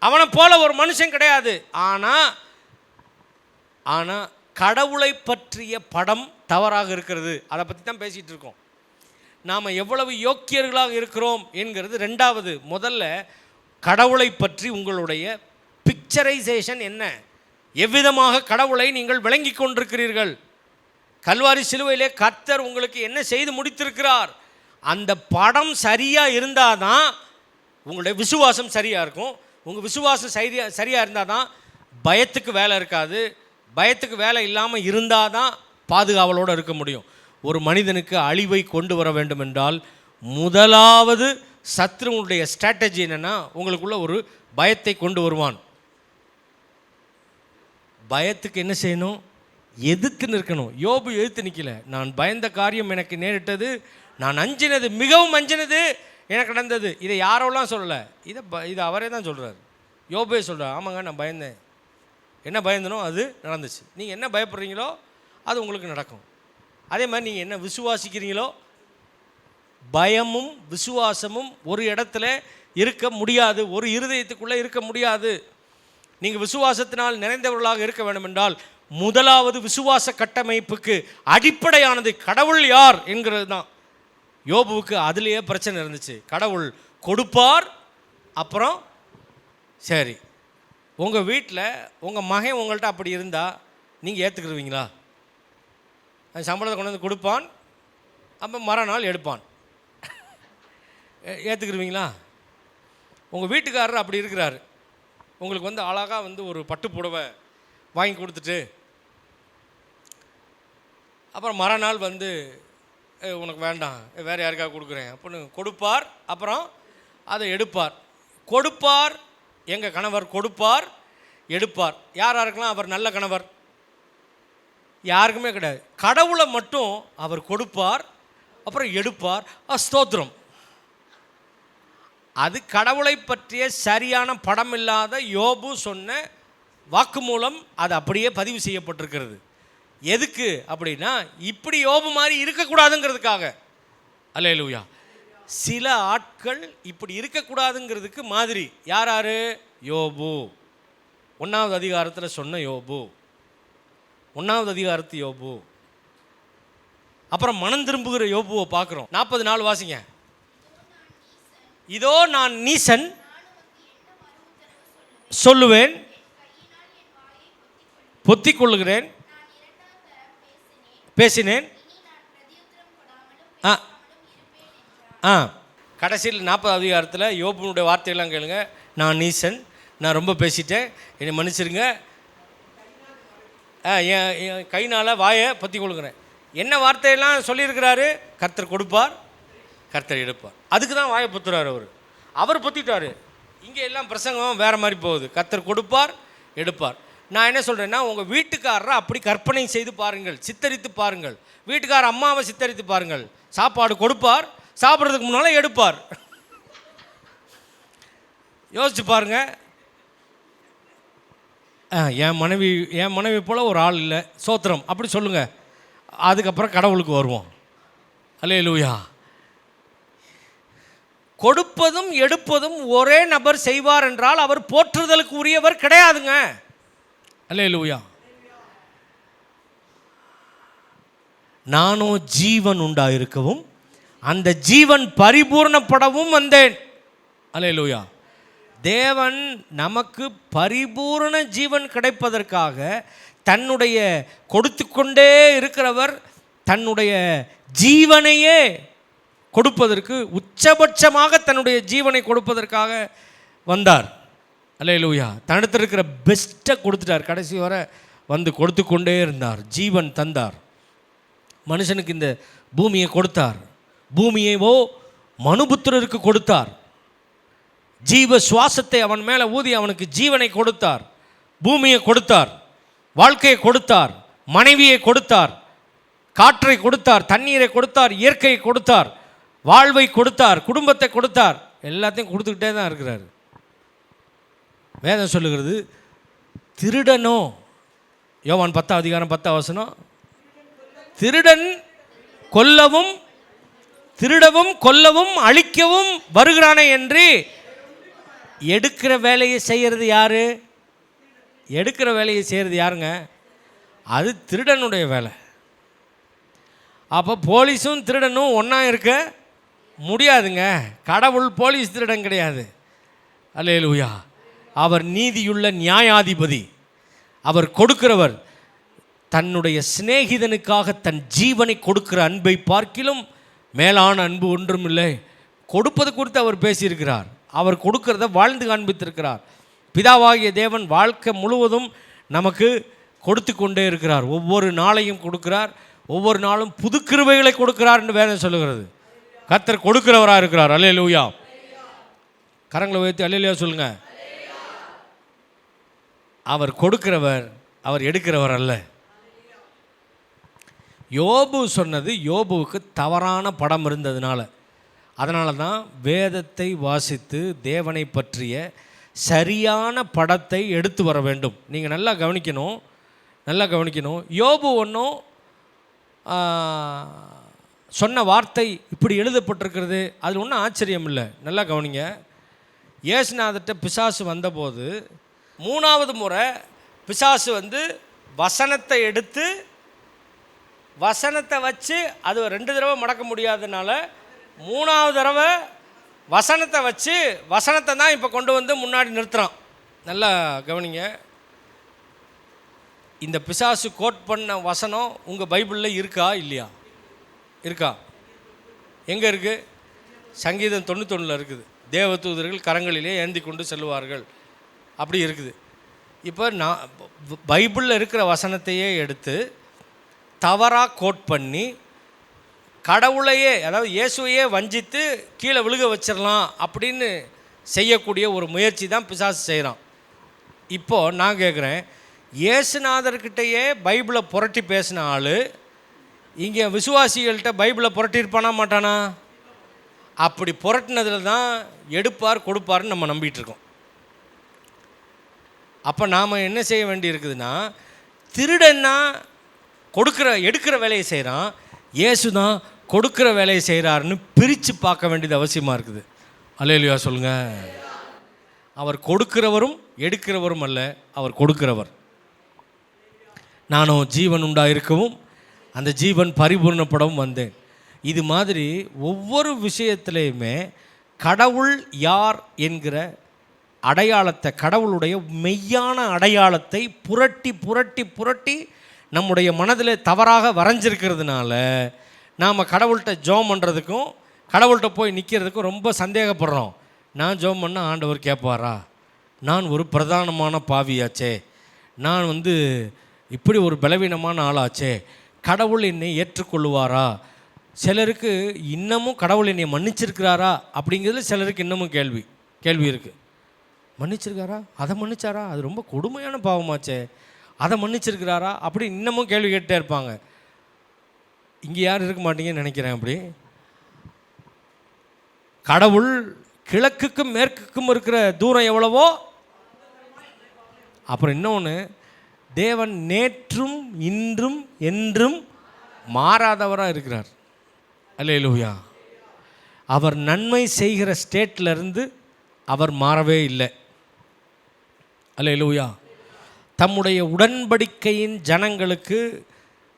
அவனை போல ஒரு மனுஷன் கிடையாது. ஆனால் கடவுளை பற்றிய படம் தவறாக இருக்கிறது. அதை பற்றி தான் பேசிகிட்டு இருக்கோம். நாம் எவ்வளவு யோக்கியர்களாக இருக்கிறோம் என்கிறது ரெண்டாவது. முதல்ல கடவுளை பற்றி உங்களுடைய பிக்சரைசேஷன் என்ன, எவ்விதமாக கடவுளை நீங்கள் விளங்கி கொண்டிருக்கிறீர்கள். கல்வாரி சிலுவையிலே கர்த்தர் உங்களுக்கு என்ன செய்து முடித்திருக்கிறார், அந்த படம் சரியாக இருந்தால் தான் உங்களுடைய விசுவாசம் சரியாக இருக்கும். உங்கள் விசுவாசம் சரியாக இருந்தால் தான் பயத்துக்கு வேலை இருக்காது. பயத்துக்கு வேலை இல்லாமல் இருந்தால் தான் பாதுகாவலோடு இருக்க முடியும். ஒரு மனிதனுக்கு அழிவை கொண்டு வர வேண்டும் என்றால் முதலாவது சத்ருனுடைய ஸ்ட்ராட்டஜி என்னென்னா, உங்களுக்குள்ள ஒரு பயத்தை கொண்டு வருவான். பயத்துக்கு என்ன செய்யணும்? எதிர்த்து நிற்கணும். யோபு எதிர்த்து நிற்கல. நான் பயந்த காரியம் எனக்கு நேரிட்டது, நான் அஞ்சினது, மிகவும் அஞ்சினது எனக்கு நடந்தது. இதை யாரோலாம் சொல்லலை, இதை அவரே தான் சொல்கிறார். யோபே சொல்கிறார், ஆமாங்க நான் பயந்தேன், என்ன பயந்தனோ அது நடந்துச்சு. நீங்கள் என்ன பயப்படுறீங்களோ அது உங்களுக்கு நடக்கும். அதே மாதிரி நீங்கள் என்ன விசுவாசிக்கிறீங்களோ, பயமும் விசுவாசமும் ஒரு இடத்துல இருக்க முடியாது, ஒரு இருதயத்துக்குள்ளே இருக்க முடியாது. நீங்கள் விசுவாசத்தினால் நிறைந்தவர்களாக இருக்க வேண்டும் என்றால் முதலாவது விசுவாச கட்டமைப்புக்கு அடிப்படையானது கடவுள் யார் என்கிறது தான். யோபுவுக்கு அதுலேயே பிரச்சனை இருந்துச்சு. கடவுள் கொடுப்பார், அப்புறம் சரி உங்கள் வீட்டில் உங்கள் மகன் உங்கள்கிட்ட அப்படி இருந்தால் நீங்கள் ஏற்றுக்கிடுவீங்களா? சம்பளத்தை கொண்டு வந்து கொடுப்பான், அப்போ மறுநாள் எடுப்பான். ஏற்றுக்கிடுவீங்களா? உங்கள் வீட்டுக்காரர் அப்படி இருக்கிறாரு, உங்களுக்கு வந்து அழகாக வந்து ஒரு பட்டு புடவை வாங்கி கொடுத்துட்டு அப்புறம் மறுநாள் வந்து உனக்கு வேண்டாம், வேறு யாருக்காக கொடுக்குறேன் அப்படின்னு கொடுப்பார். அப்புறம் அதை எடுப்பார். கொடுப்பார், எங்கள் கணவர் கொடுப்பார், எடுப்பார். யாராருக்கெல்லாம் அவர் நல்ல கணவர்? யாருக்குமே கிடையாது. கடவுளை மட்டும் அவர் கொடுப்பார், அப்புறம் எடுப்பார். ஸ்தோத்திரம். அது கடவுளை பற்றிய சரியான படம் இல்லாத யோபு சொன்ன வாக்குமூலம் அது அப்படியே பதிவு செய்யப்பட்டிருக்கிறது. எதுக்கு அப்படின்னா, இப்படி யோபு மாதிரி இருக்கக்கூடாதுங்கிறதுக்காக. அல்லேலூயா. சில ஆட்கள் இப்படி இருக்கக்கூடாதுங்கிறதுக்கு மாதிரி. யார்? யோபு. 1வது அதிகாரத்தில் சொன்ன யோபு, 1வது அதிகாரத்து யோபு. அப்புறம் மனம் திரும்புகிற யோபுவை பார்க்குறோம். 40 நாள் வாசிங்க. இதோ நான் நீசன் சொல்லுவேன், பொத்திக் கொள்ளுகிறேன், பேசினேன். கடைசியில் 40வது அதிகாரத்தில் யோபுனுடைய வார்த்தையெல்லாம் கேளுங்க. நான் நீசன், நான் ரொம்ப பேசிட்டேன், என்னை மன்னிச்சிருங்க, என் கைனால் வாயை பொத்திக் கொள்ளுகிறேன். என்ன வார்த்தையெல்லாம் சொல்லியிருக்கிறாரு? கர்த்தர் கொடுப்பார், கர்த்தர் எடுப்பார். அதுக்கு தான் வாயை பொத்துறாரு அவர் பொத்திட்டார். இங்கே எல்லாம் பிரசங்கம் வேறு மாதிரி போகுது. கர்த்தர் கொடுப்பார், எடுப்பார். நான் என்ன சொல்கிறேன்னா, உங்கள் வீட்டுக்காரரை அப்படி கற்பனை செய்து பாருங்கள், சித்தரித்து பாருங்கள். வீட்டுக்காரர் அம்மாவை சித்தரித்து பாருங்கள். சாப்பாடு கொடுப்பார், சாப்பிட்றதுக்கு முன்னால் எடுப்பார். யோசிச்சு பாருங்க. என் மனைவி போல் ஒரு ஆள் இல்லை, சோத்திரம் அப்படி சொல்லுங்கள். அதுக்கப்புறம் கடவுளுக்கு வருவோம். அல்லேலூயா. கொடுப்பதும் எடுப்பதும் ஒரே நபர் செய்வார் என்றால் அவர் போற்றுதலுக்கு உரியவர் கிடையாதுங்க. அல்லேலூயா. நானோ ஜீவன் உண்டாயிருக்கவும் அந்த ஜீவன் பரிபூர்ணப்படவும் வந்தேன். அல்லேலூயா. தேவன் நமக்கு பரிபூர்ண ஜீவன் கிடைப்பதற்காக தன்னுடைய கொடுத்து கொண்டே இருக்கிறவர் தன்னுடைய ஜீவனையே கொடுப்பதற்கு, உச்சபட்சமாக தன்னுடைய ஜீவனை கொடுப்பதற்காக வந்தார். அல்லேலூயா. தன்னிடத்தில் இருக்கிற பெஸ்ட்டை கொடுத்துட்டார். கடைசி வரை வந்து கொடுத்து கொண்டே இருந்தார். ஜீவன் தந்தார். மனுஷனுக்கு இந்த பூமியை கொடுத்தார். பூமியைவோ மனுபுத்திரருக்கு கொடுத்தார். ஜீவ சுவாசத்தை அவன் மேலே ஊதி அவனுக்கு ஜீவனை கொடுத்தார். பூமியை கொடுத்தார், வாழ்க்கையை கொடுத்தார், மனைவியை கொடுத்தார், காற்றை கொடுத்தார், தண்ணீரை கொடுத்தார், இயற்கையை கொடுத்தார், வாழ்வை கொடுத்தார், குடும்பத்தை கொடுத்தார். எல்லாத்தையும் கொடுத்துக்கிட்டே தான் இருக்கிறார். வேதம் சொல்லுகிறது, திருடனோ, யோவான் 10 அதிகாரம் 10 வசனம், திருடன் கொல்லவும் திருடவும் கொல்லவும் அழிக்கவும் வருகிறானே என்று எடுக்கிற வேலையை செய்கிறது யாரு? எடுக்கிற வேலையை செய்கிறது யாருங்க? அது திருடனுடைய வேலை. அப்போ போலீஸும் திருடனும் ஒன்றா இருக்க முடியாதுங்க. கடவுள் போலீஸ் திருடன் கிடையாது. அல்லேலூயா. அவர் நீதியுள்ள நியாயாதிபதி. அவர் கொடுக்கிறவர். தன்னுடைய சிநேகிதனுக்காக தன் ஜீவனை கொடுக்கிற அன்பை பார்க்கிலும் மேலான அன்பு ஒன்றும் இல்லை. கொடுப்பது குறித்து அவர் பேசியிருக்கிறார். அவர் கொடுக்கிறத வாழ்ந்து காண்பித்திருக்கிறார். பிதாவாகிய தேவன் வாழ்க்கை முழுவதும் நமக்கு கொடுத்து கொண்டே இருக்கிறார். ஒவ்வொரு நாளையும் கொடுக்கிறார். ஒவ்வொரு நாளும் புது கிருபைகளை கொடுக்கிறார் என்று வேதம் சொல்லுகிறது. கர்த்தர் கொடுக்கிறவராக இருக்கிறார். அல்லேலூயா. கரங்களை உயர்த்தி அல்லேலூயா சொல்லுங்க. அவர் கொடுக்கிறவர், அவர் எடுக்கிறவர் அல்ல. யோபு சொன்னது யோபுவுக்கு தவறான படம் இருந்ததுனால, அதனால தான் வேதத்தை வாசித்து தேவனை பற்றிய சரியான படத்தை எடுத்து வர வேண்டும். நீங்கள் நல்லா கவனிக்கணும், நல்லா கவனிக்கணும். யோபு ஒன்றும் சொன்ன வார்த்தை இப்படி எழுதப்பட்டிருக்கிறது, அதில் ஒன்றும் ஆச்சரியம் இல்லை. நல்லா கவனிங்க. இயேசுநாதர்கிட்ட பிசாசு வந்தபோது 3வது முறை பிசாசு வந்து வசனத்தை எடுத்து வசனத்தை வச்சு, அது 2 தடவை மடக்க முடியாதனால 3வது தடவை வசனத்தை வச்சு வசனத்தை தான் இப்போ கொண்டு வந்து முன்னாடி நிறுத்துகிறான். நல்லா கவனிங்க. இந்த பிசாசு கோட் பண்ண வசனம் உங்கள் பைபிளில் இருக்கா இல்லையா? இருக்கா? எங்கே இருக்குது? சங்கீதம் 91 இருக்குது. தேவதூதர்கள் கரங்களிலே ஏந்தி கொண்டு செல்வார்கள், அப்படி இருக்குது. இப்போ நான் பைபிளில் இருக்கிற வசனத்தையே எடுத்து தவறாக கோட் பண்ணி கடவுளையே, அதாவது இயேசுவையே வஞ்சித்து கீழே விழுக வச்சிடலாம் அப்படின்னு செய்யக்கூடிய ஒரு முயற்சி தான் பிசாசு செய்கிறான். இப்போது நான் கேட்குறேன், இயேசுநாதர்கிட்டையே பைபிளை புரட்டி பேசின ஆள் இங்கே விசுவாசிகள்கிட்ட பைபிளை புரட்டியிருப்பானா மாட்டானா? அப்படி புரட்டினதில் தான் எடுப்பார் கொடுப்பார்னு நம்ம நம்பிகிட்டு இருக்கோம். அப்போ நாம் என்ன செய்ய வேண்டி இருக்குதுன்னா, திருடன்னா எடுக்கிற வேலையை செய்கிறான், இயேசு தான் கொடுக்குற வேலையை செய்கிறாருன்னு பிரித்து பார்க்க வேண்டியது அவசியமாக இருக்குது. அல்லேலூயா சொல்லுங்கள். அவர் கொடுக்கிறவரும் எடுக்கிறவரும் அல்ல, அவர் கொடுக்கிறவர். நானும் ஜீவன் உண்டாயிருக்கவும் அந்த ஜீவன் பரிபூர்ணப்படவும் வந்தேன். இது மாதிரி ஒவ்வொரு விஷயத்திலையுமே கடவுள் யார் என்கிற அடையாளத்தை, கடவுளுடைய மெய்யான அடையாளத்தை புரட்டி புரட்டி புரட்டி நம்முடைய மனதில் தவறாக வரைஞ்சிருக்கிறதுனால நாம் கடவுள்கிட்ட ஜெபம் பண்ணுறதுக்கும் கடவுள்கிட்ட போய் நிற்கிறதுக்கும் ரொம்ப சந்தேகப்படுறோம். நான் ஜெபம் பண்ணால் ஆண்டவர் கேட்பாரா? நான் ஒரு பிரதானமான பாவியாச்சே, நான் இப்படி ஒரு பலவீனமான ஆளாச்சே, கடவுள் என்னை ஏற்றுக்கொள்ளுவாரா? சிலருக்கு இன்னமும் கடவுள் என்னை மன்னிச்சிருக்கிறாரா அப்படிங்கிறதுல சிலருக்கு இன்னமும் கேள்வி இருக்குது. மன்னிச்சிருக்காரா? அதை மன்னிச்சாரா? அது ரொம்ப கொடுமையான பாவமாச்சே, அதை மன்னிச்சிருக்கிறாரா? அப்படி இன்னமும் கேள்வி கேட்டே இருப்பாங்க. இங்கே யாரும் இருக்க மாட்டீங்கன்னு நினைக்கிறேன். அப்படி கடவுள் கிழக்குக்கும் மேற்குக்கும் இருக்கிற தூரம் எவ்வளவோ, அப்புறம் இன்னொன்று, தேவன் நேற்றும் இன்றும் என்றும் மாறாதவராக இருக்கிறார். அல்லேலூயா. அவர் நன்மை செய்கிற ஸ்டேட்லேருந்து அவர் மாறவே இல்லை. அல்லேலூயா. தம்முடைய உடன்படிக்கையின் ஜனங்களுக்கு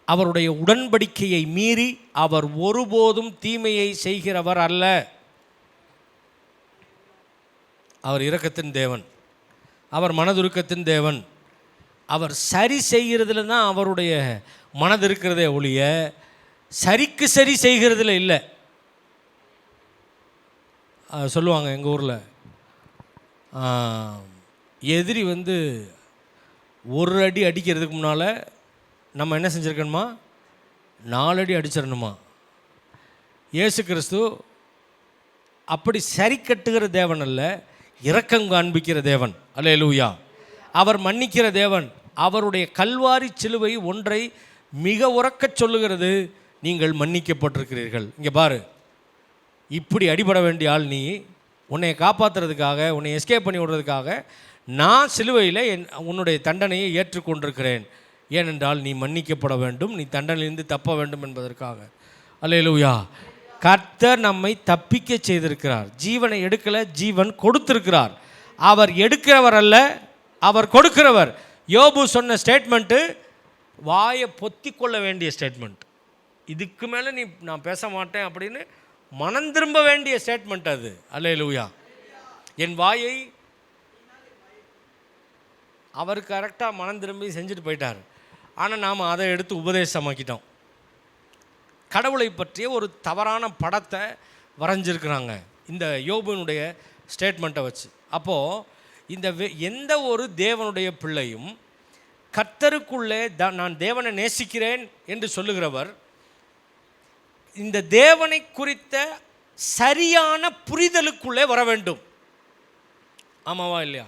அவருடைய உடன்படிக்கையை மீறி அவர் ஒருபோதும் தீமையை செய்கிறவர் அல்ல. அவர் இரக்கத்தின் தேவன், அவர் மனதுருக்கத்தின் தேவன். அவர் சரி செய்கிறதுல தான் அவருடைய மனது இருக்கிறதே ஒழிய சரிக்கு சரி செய்கிறதுல இல்லை. சொல்லுவாங்க எங்கள் ஊரில், எதிரி ஒரு அடி அடிக்கிறதுக்கு முன்னால் நம்ம என்ன செஞ்சுருக்கணுமா? 4 அடி அடிச்சிடணுமா? இயேசு கிறிஸ்து அப்படி சரி கட்டுகிற தேவன் அல்ல, இரக்கம் காண்பிக்கிற தேவன். அல்லேலூயா. அவர் மன்னிக்கிற தேவன். அவருடைய கல்வாரி சிலுவை ஒன்றை மிக உரக்கச் சொல்லுகிறது, நீங்கள் மன்னிக்கப்பட்டிருக்கிறீர்கள். இங்கே பாரு, இப்படி அடிபட வேண்டிய ஆள் நீ, உன்னை காப்பாற்றுறதுக்காக, உன்னை எஸ்கேப் பண்ணி விடுறதுக்காக நான் சிலுவையில் உன்னுடைய தண்டனையை ஏற்றுக்கொண்டிருக்கிறேன். ஏனென்றால் நீ மன்னிக்கப்பட வேண்டும், நீ தண்டனையிலிருந்து தப்ப வேண்டும் என்பதற்காக. அல்லேலூயா. கர்த்தர் நம்மை தப்பிக்க செய்திருக்கிறார். ஜீவனை எடுக்கலை, ஜீவன் கொடுத்திருக்கிறார். அவர் எடுக்கிறவர் அல்ல, அவர் கொடுக்கிறவர். யோபு சொன்ன ஸ்டேட்மெண்ட்டு வாயை பொத்தி கொள்ள வேண்டிய ஸ்டேட்மெண்ட். இதுக்கு மேலே நான் பேச மாட்டேன் அப்படின்னு மனம் திரும்ப வேண்டிய ஸ்டேட்மெண்ட் அது. அல்லேலூயா. என் வாயை அவர் கரெக்டாக மனம் திரும்பி செஞ்சுட்டு போயிட்டார். ஆனால் நாம் அதை எடுத்து உபதேசமாக்கிட்டோம். கடவுளை பற்றிய ஒரு தவறான படத்தை வரைஞ்சிருக்கிறாங்க இந்த யோபுனுடைய ஸ்டேட்மெண்ட்டை வச்சு. அப்போது இந்த எந்த ஒரு தேவனுடைய பிள்ளையும் கர்த்தருக்குள்ளே நான் தேவனை நேசிக்கிறேன் என்று சொல்லுகிறவர் இந்த தேவனை குறித்த சரியான புரிதலுக்குள்ளே வர வேண்டும். ஆமாவா இல்லையா?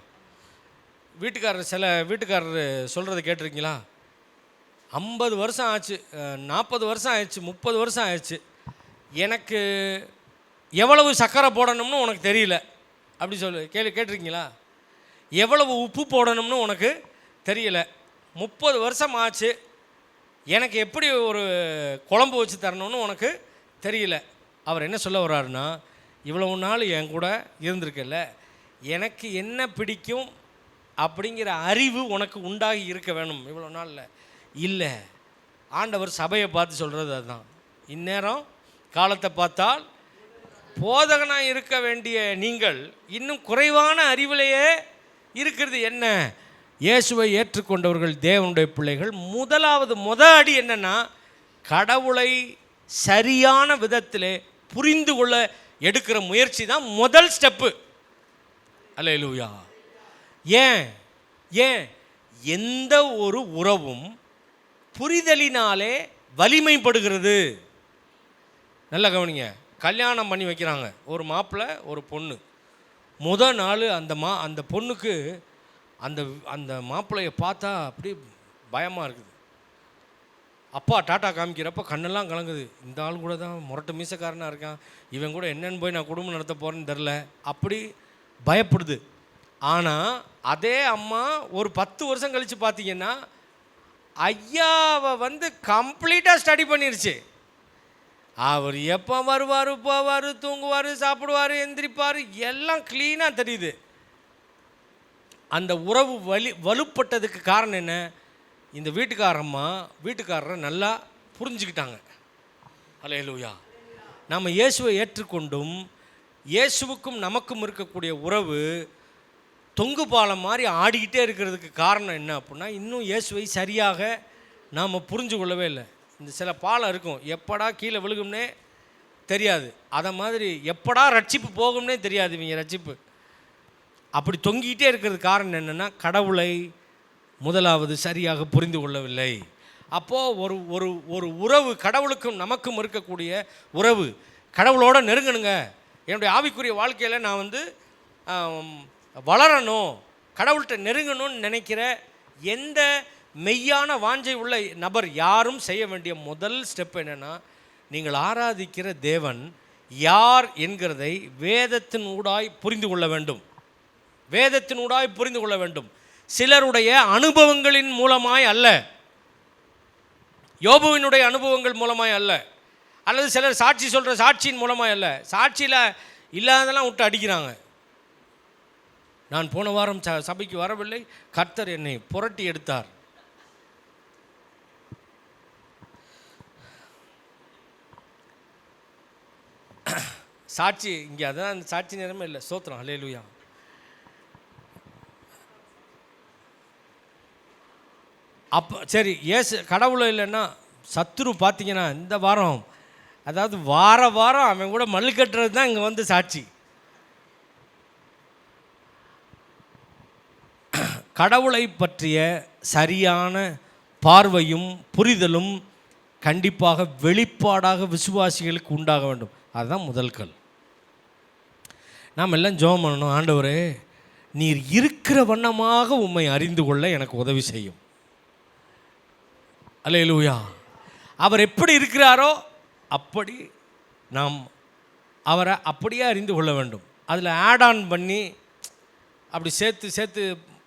சில வீட்டுக்காரர் சொல்கிறத கேட்டிருக்கீங்களா? 50 வருஷம் ஆச்சு, 40 வருஷம் ஆயிடுச்சு, 30 வருஷம் ஆயிடுச்சு, எனக்கு எவ்வளவு சர்க்கரை போடணும்னு உனக்கு தெரியல அப்படி கேட்டிருக்கீங்களா? எவ்வளவு உப்பு போடணும்னு உனக்கு தெரியல, 30 வருஷம் ஆச்சு, எனக்கு எப்படி ஒரு குழம்பு வச்சு தரணும்னு உனக்கு தெரியல. அவர் என்ன சொல்ல வர்றாருன்னா, இவ்வளவு நாள் என் கூட இருந்திருக்கல, எனக்கு என்ன பிடிக்கும் அப்படிங்கிற அறிவு உனக்கு உண்டாகி இருக்க வேணும் இவ்வளோ நாளில். இல்லை, ஆண்டவர் சபையை பார்த்து சொல்கிறது அதுதான். இந்நேரம் காலத்தை பார்த்தால் போதகனாக இருக்க வேண்டிய நீங்கள் இன்னும் குறைவான அறிவிலேயே இருக்கிறது என்ன? இயேசுவை ஏற்றுக்கொண்டவர்கள் தேவனுடைய பிள்ளைகள். முத அடி என்னன்னா, கடவுளை சரியான விதத்திலே புரிந்து கொள்ள எடுக்கிற முயற்சி தான் முதல் ஸ்டெப்பு. அல்லேலூயா. ஏன் ஏன் எந்த ஒரு உறவும் புரிதலினாலே வலிமைப்படுகிறது. நல்லா கவனிங்க. கல்யாணம் பண்ணி வைக்கிறாங்க ஒரு மாப்பிள்ளை ஒரு பொண்ணு. நாள் அந்த பொண்ணுக்கு அந்த அந்த மாப்பிள்ளையை பார்த்தா அப்படி பயமாக இருக்குது. அப்பா டாட்டா காமிக்கிறப்ப கண்ணெல்லாம் கலங்குது. இந்த ஆள் கூட தான் முரட்டு மீசக்காரனாக இருக்கான், இவன் கூட என்னென்னு போய் நான் குடும்பம் நடத்த போகிறேன்னு தெரில, அப்படி பயப்படுது. ஆனால் அதே அம்மா ஒரு 10 வருஷம் கழித்து பார்த்தீங்கன்னா ஐயாவை கம்ப்ளீட்டாக ஸ்டடி பண்ணிருச்சு. அவர் எப்போ வருவார், போவார், தூங்குவார், சாப்பிடுவார், எந்திரிப்பார், எல்லாம் க்ளீனாக தெரியுது. அந்த உறவு வலுப்பட்டதுக்கு காரணம் என்ன? இந்த வீட்டுக்காரரை நல்லா புரிஞ்சுக்கிட்டாங்க. அல்லேலூயா. நம்ம இயேசுவை ஏற்றுக்கொண்டும் இயேசுவுக்கும் நமக்கும் இருக்கக்கூடிய உறவு தொங்கு பாலம் மாதிரி ஆடிக்கிட்டே இருக்கிறதுக்கு காரணம் என்ன அப்படின்னா, இன்னும் இயேசுவை சரியாக நாம் புரிஞ்சு கொள்ளவே இல்லை. இந்த சில பாலம் இருக்கும், எப்படா கீழே விழுகும்னே தெரியாது. அதை மாதிரி எப்படா ரட்சிப்பு போகும்னே தெரியாது. இவங்க ரட்சிப்பு அப்படி தொங்கிக்கிட்டே இருக்கிறது காரணம் என்னென்னா, கடவுளை முதலாவது சரியாக புரிந்து கொள்ளவில்லை. அப்போது ஒரு ஒரு ஒரு உறவு, கடவுளுக்கும் நமக்கும் இருக்கக்கூடிய உறவு, கடவுளோட நெருங்கணுங்க. என்னுடைய ஆவிக்குரிய வாழ்க்கையில் நான் வளரணும், கடவுள்கிட்ட நெருங்கணும்னு நினைக்கிற எந்த மெய்யான வாஞ்சை உள்ள நபர் யாரும் செய்ய வேண்டிய முதல் ஸ்டெப் என்னென்னா, நீங்கள் ஆராதிக்கிற தேவன் யார் என்கிறதை வேதத்தின் ஊடாய் புரிந்து கொள்ள வேண்டும். வேதத்தினூடாய் புரிந்து கொள்ள வேண்டும். சிலருடைய அனுபவங்களின் மூலமாய் அல்ல, யோபுவினுடைய அனுபவங்கள் மூலமாய் அல்ல, அல்லது சிலர் சாட்சி சொல்கிற சாட்சியின் மூலமாய் அல்ல. சாட்சியில் இல்லாதெல்லாம் விட்டு அடிக்கிறாங்க. நான் போன வாரம் சபைக்கு வரவில்லை, கர்த்தர் என்னை புரட்டி எடுத்தார். சாட்சி இங்கே அதான் அந்த சாட்சி நேரமே இல்லை. ஸ்தோத்திரம். அல்லேலூயா. அப்போ சரி, கடவுளை இல்லைன்னா சத்துரு பார்த்தீங்கன்னா இந்த வாரம், அதாவது வாரம் அவன் கூட மல்லு கட்டுறது தான் இங்கே சாட்சி. கடவுளை பற்றிய சரியான பார்வையும் புரிதலும் கண்டிப்பாக வெளிப்பாடாக விசுவாசிகளுக்கு உண்டாக வேண்டும். அதுதான் முதல் கல். நாம் எல்லாம் ஜெபம் பண்ணணும், ஆண்டவரே நீர் இருக்கிற வண்ணமாக உம்மை அறிந்து கொள்ள எனக்கு உதவி செய்யும். அல்லேலூயா. அவர் எப்படி இருக்கிறாரோ அப்படி நாம் அவரை அப்படியே அறிந்து கொள்ள வேண்டும். அதில் ஆட் ஆன் பண்ணி அப்படி சேர்த்து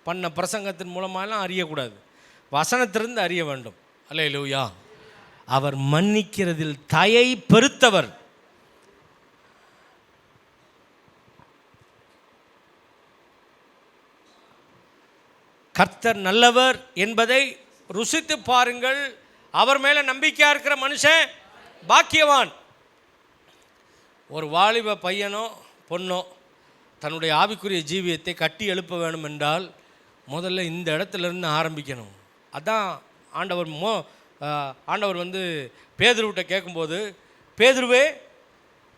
பண்ண பிரசங்கத்தின் மூலமாலாம் அறியக்கூடாது. வசனத்திலிருந்து அறிய வேண்டும். அல்லேலூயா. அவர் மன்னிக்கிறதில் தயை பெருத்தவர். கர்த்தர் நல்லவர் என்பதை ருசித்து பாருங்கள். அவர் மேலே நம்பிக்கையாக இருக்கிற மனுஷன் பாக்கியவான். ஒரு வாலிப பையனோ பொண்ணோ தன்னுடைய ஆவிக்குரிய ஜீவியத்தை கட்டி எழுப்ப வேணும் என்றால் முதல்ல இந்த இடத்துலேருந்து ஆரம்பிக்கணும். அதான் ஆண்டவர் பேதுருவிட்ட கேட்கும்போது, பேதுருவே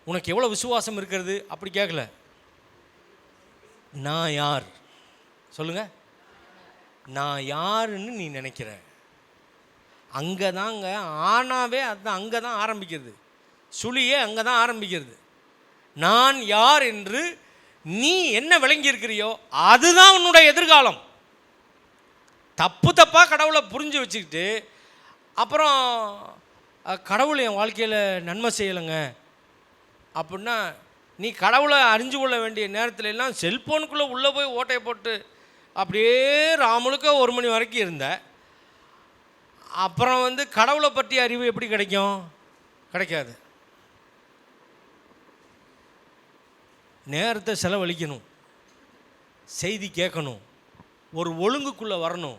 உனக்கு எவ்வளோ விசுவாசம் இருக்கிறது அப்படி கேட்கல, நான் யார் சொல்லுங்கள், நான் யாருன்னு நீ நினைக்கிற. அங்கே தாங்க ஆனாவே அதுதான், அங்கே தான் ஆரம்பிக்கிறது, சுழியே அங்கே தான் ஆரம்பிக்கிறது. நான் யார் என்று நீ என்ன விளங்கியிருக்கிறியோ அதுதான் உன்னுடைய எதிர்காலம். தப்பாக கடவுளை புரிஞ்சு வச்சுக்கிட்டு அப்புறம் கடவுள் என் வாழ்க்கையில் நன்மை செய்யலைங்க அப்படின்னா, நீ கடவுளை அறிஞ்சு கொள்ள வேண்டிய நேரத்துல எல்லாம் செல்ஃபோனுக்குள்ளே உள்ளே போய் ஓட்டையை போட்டு அப்படியே ராமுழுக்க 1 மணி வரைக்கும் இருந்த அப்புறம் கடவுளை பற்றிய அறிவு எப்படி கிடைக்கும்? கிடைக்காது. நேரத்தை செலவழிக்கணும், செய்தி கேட்கணும், ஒரு ஒழுங்குக்குள்ளே வரணும்.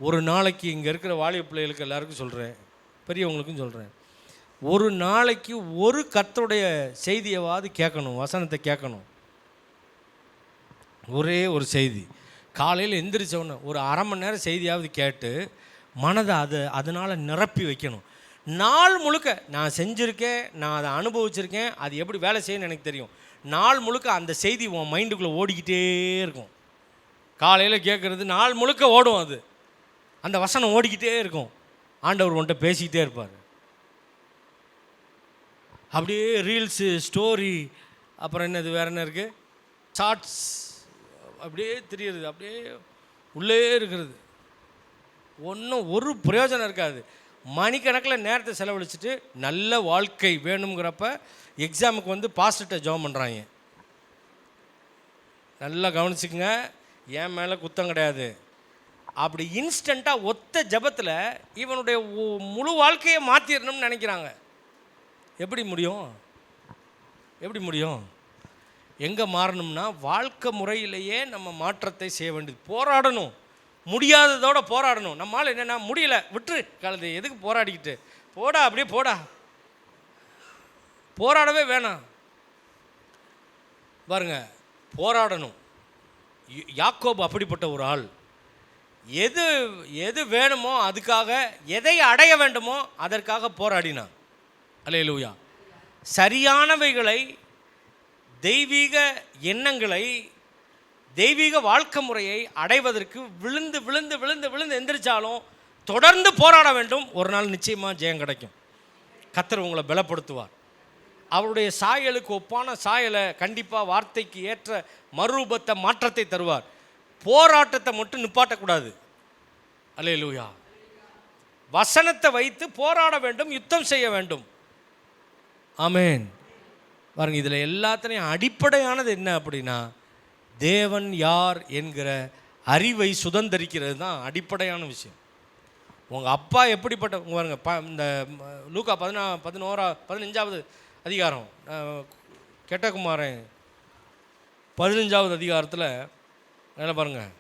ஒரு நாளைக்கு இங்கே இருக்கிற வாலிப பிள்ளைகளுக்கு எல்லாருக்கும் சொல்கிறேன், பெரியவங்களுக்கும் சொல்கிறேன், ஒரு நாளைக்கு ஒரு கர்த்தருடைய செய்தியவாது கேட்கணும், வசனத்தை கேட்கணும். ஒரே ஒரு செய்தி. காலையில் எந்திரிச்சவொன்னே ஒரு அரை மணி நேரம் செய்தியாவது கேட்டு மனதை அதனால் நிரப்பி வைக்கணும். நாள் முழுக்க நான் செஞ்சுருக்கேன், நான் அதை அனுபவிச்சிருக்கேன், அது எப்படி வேலை செய்யணும்னு எனக்கு தெரியும். நாள் முழுக்க அந்த செய்தி உன் மைண்டுக்குள்ளே ஓடிக்கிட்டே இருக்கும். காலையில் கேட்குறது நாள் முழுக்க ஓடும், அது அந்த வசனம் ஓடிக்கிட்டே இருக்கும். ஆண்டவர் உன்கிட்ட பேசிக்கிட்டே இருப்பார். அப்படியே ரீல்ஸு, ஸ்டோரி, அப்புறம் என்னது வேறு என்ன இருக்குது, ஷார்ட்ஸ், அப்படியே தெரியுறது, அப்படியே உள்ளே இருக்கிறது. ஒரு பிரயோஜனம் இருக்காது. மணிக்கணக்கில் நேரத்தை செலவழிச்சிட்டு நல்ல வாழ்க்கை வேணுங்கிறப்ப எக்ஸாமுக்கு வந்து பாஸ்டர்கிட்ட ஜெபம் பண்ணுறாங்க. நல்லா கவனிச்சுக்குங்க, என் மேலே குத்தம் கிடையாது. அப்படி இன்ஸ்டண்ட்டாக ஒத்த ஜபத்தில் இவனுடைய முழு வாழ்க்கையை மாற்றிடணும்னு நினைக்கிறாங்க. எப்படி முடியும்? எப்படி முடியும்? எங்கே மாறணும்னா வாழ்க்கை முறையிலேயே நம்ம மாற்றத்தை செய்ய வேண்டியது. போராடணும், முடியாததோட போராடணும். நம்மளால் என்னென்னா முடியல, விட்டுரு கலந்து, எதுக்கு போராடிக்கிட்டு, போடா அப்படியே போடா, போராடவே வேணாம். பாருங்க, போராடணும். யாக்கோபு அப்படிப்பட்ட ஒரு ஆள். எது எது வேணுமோ அதுக்காக, எதை அடைய வேண்டுமோ அதற்காக போராடினான். அல்லேலூயா. சரியானவைகளை, தெய்வீக எண்ணங்களை, தெய்வீக வாழ்க்கை முறையை அடைவதற்கு விழுந்து விழுந்து விழுந்து விழுந்து எந்திரிச்சாலும் தொடர்ந்து போராட வேண்டும். ஒரு நாள் நிச்சயமாக ஜெயம் கிடைக்கும். கர்த்தர் உங்களை பலப்படுத்துவார். அவருடைய சாயலுக்கு ஒப்பான சாயலை, கண்டிப்பாக வார்த்தைக்கு ஏற்ற மறுரூபத்தை, மாற்றத்தை தருவார். போராட்டத்தை மட்டும் நிப்பாட்டக்கூடாது. அல்லேலூயா. வசனத்தை வைத்து போராட வேண்டும், யுத்தம் செய்ய வேண்டும். ஆமென். பாருங்க, இதில் எல்லாத்துலேயும் அடிப்படையானது என்ன அப்படின்னா, தேவன் யார் என்கிற அறிவை சுதந்திரிக்கிறது தான் அடிப்படையான விஷயம். உங்கள் அப்பா எப்படிப்பட்ட, பாருங்க, இந்த லூக்கா 15வது அதிகாரம், கெட்டகுமாரன் 15வது அதிகாரத்தில் வேலை பாருங்கள்.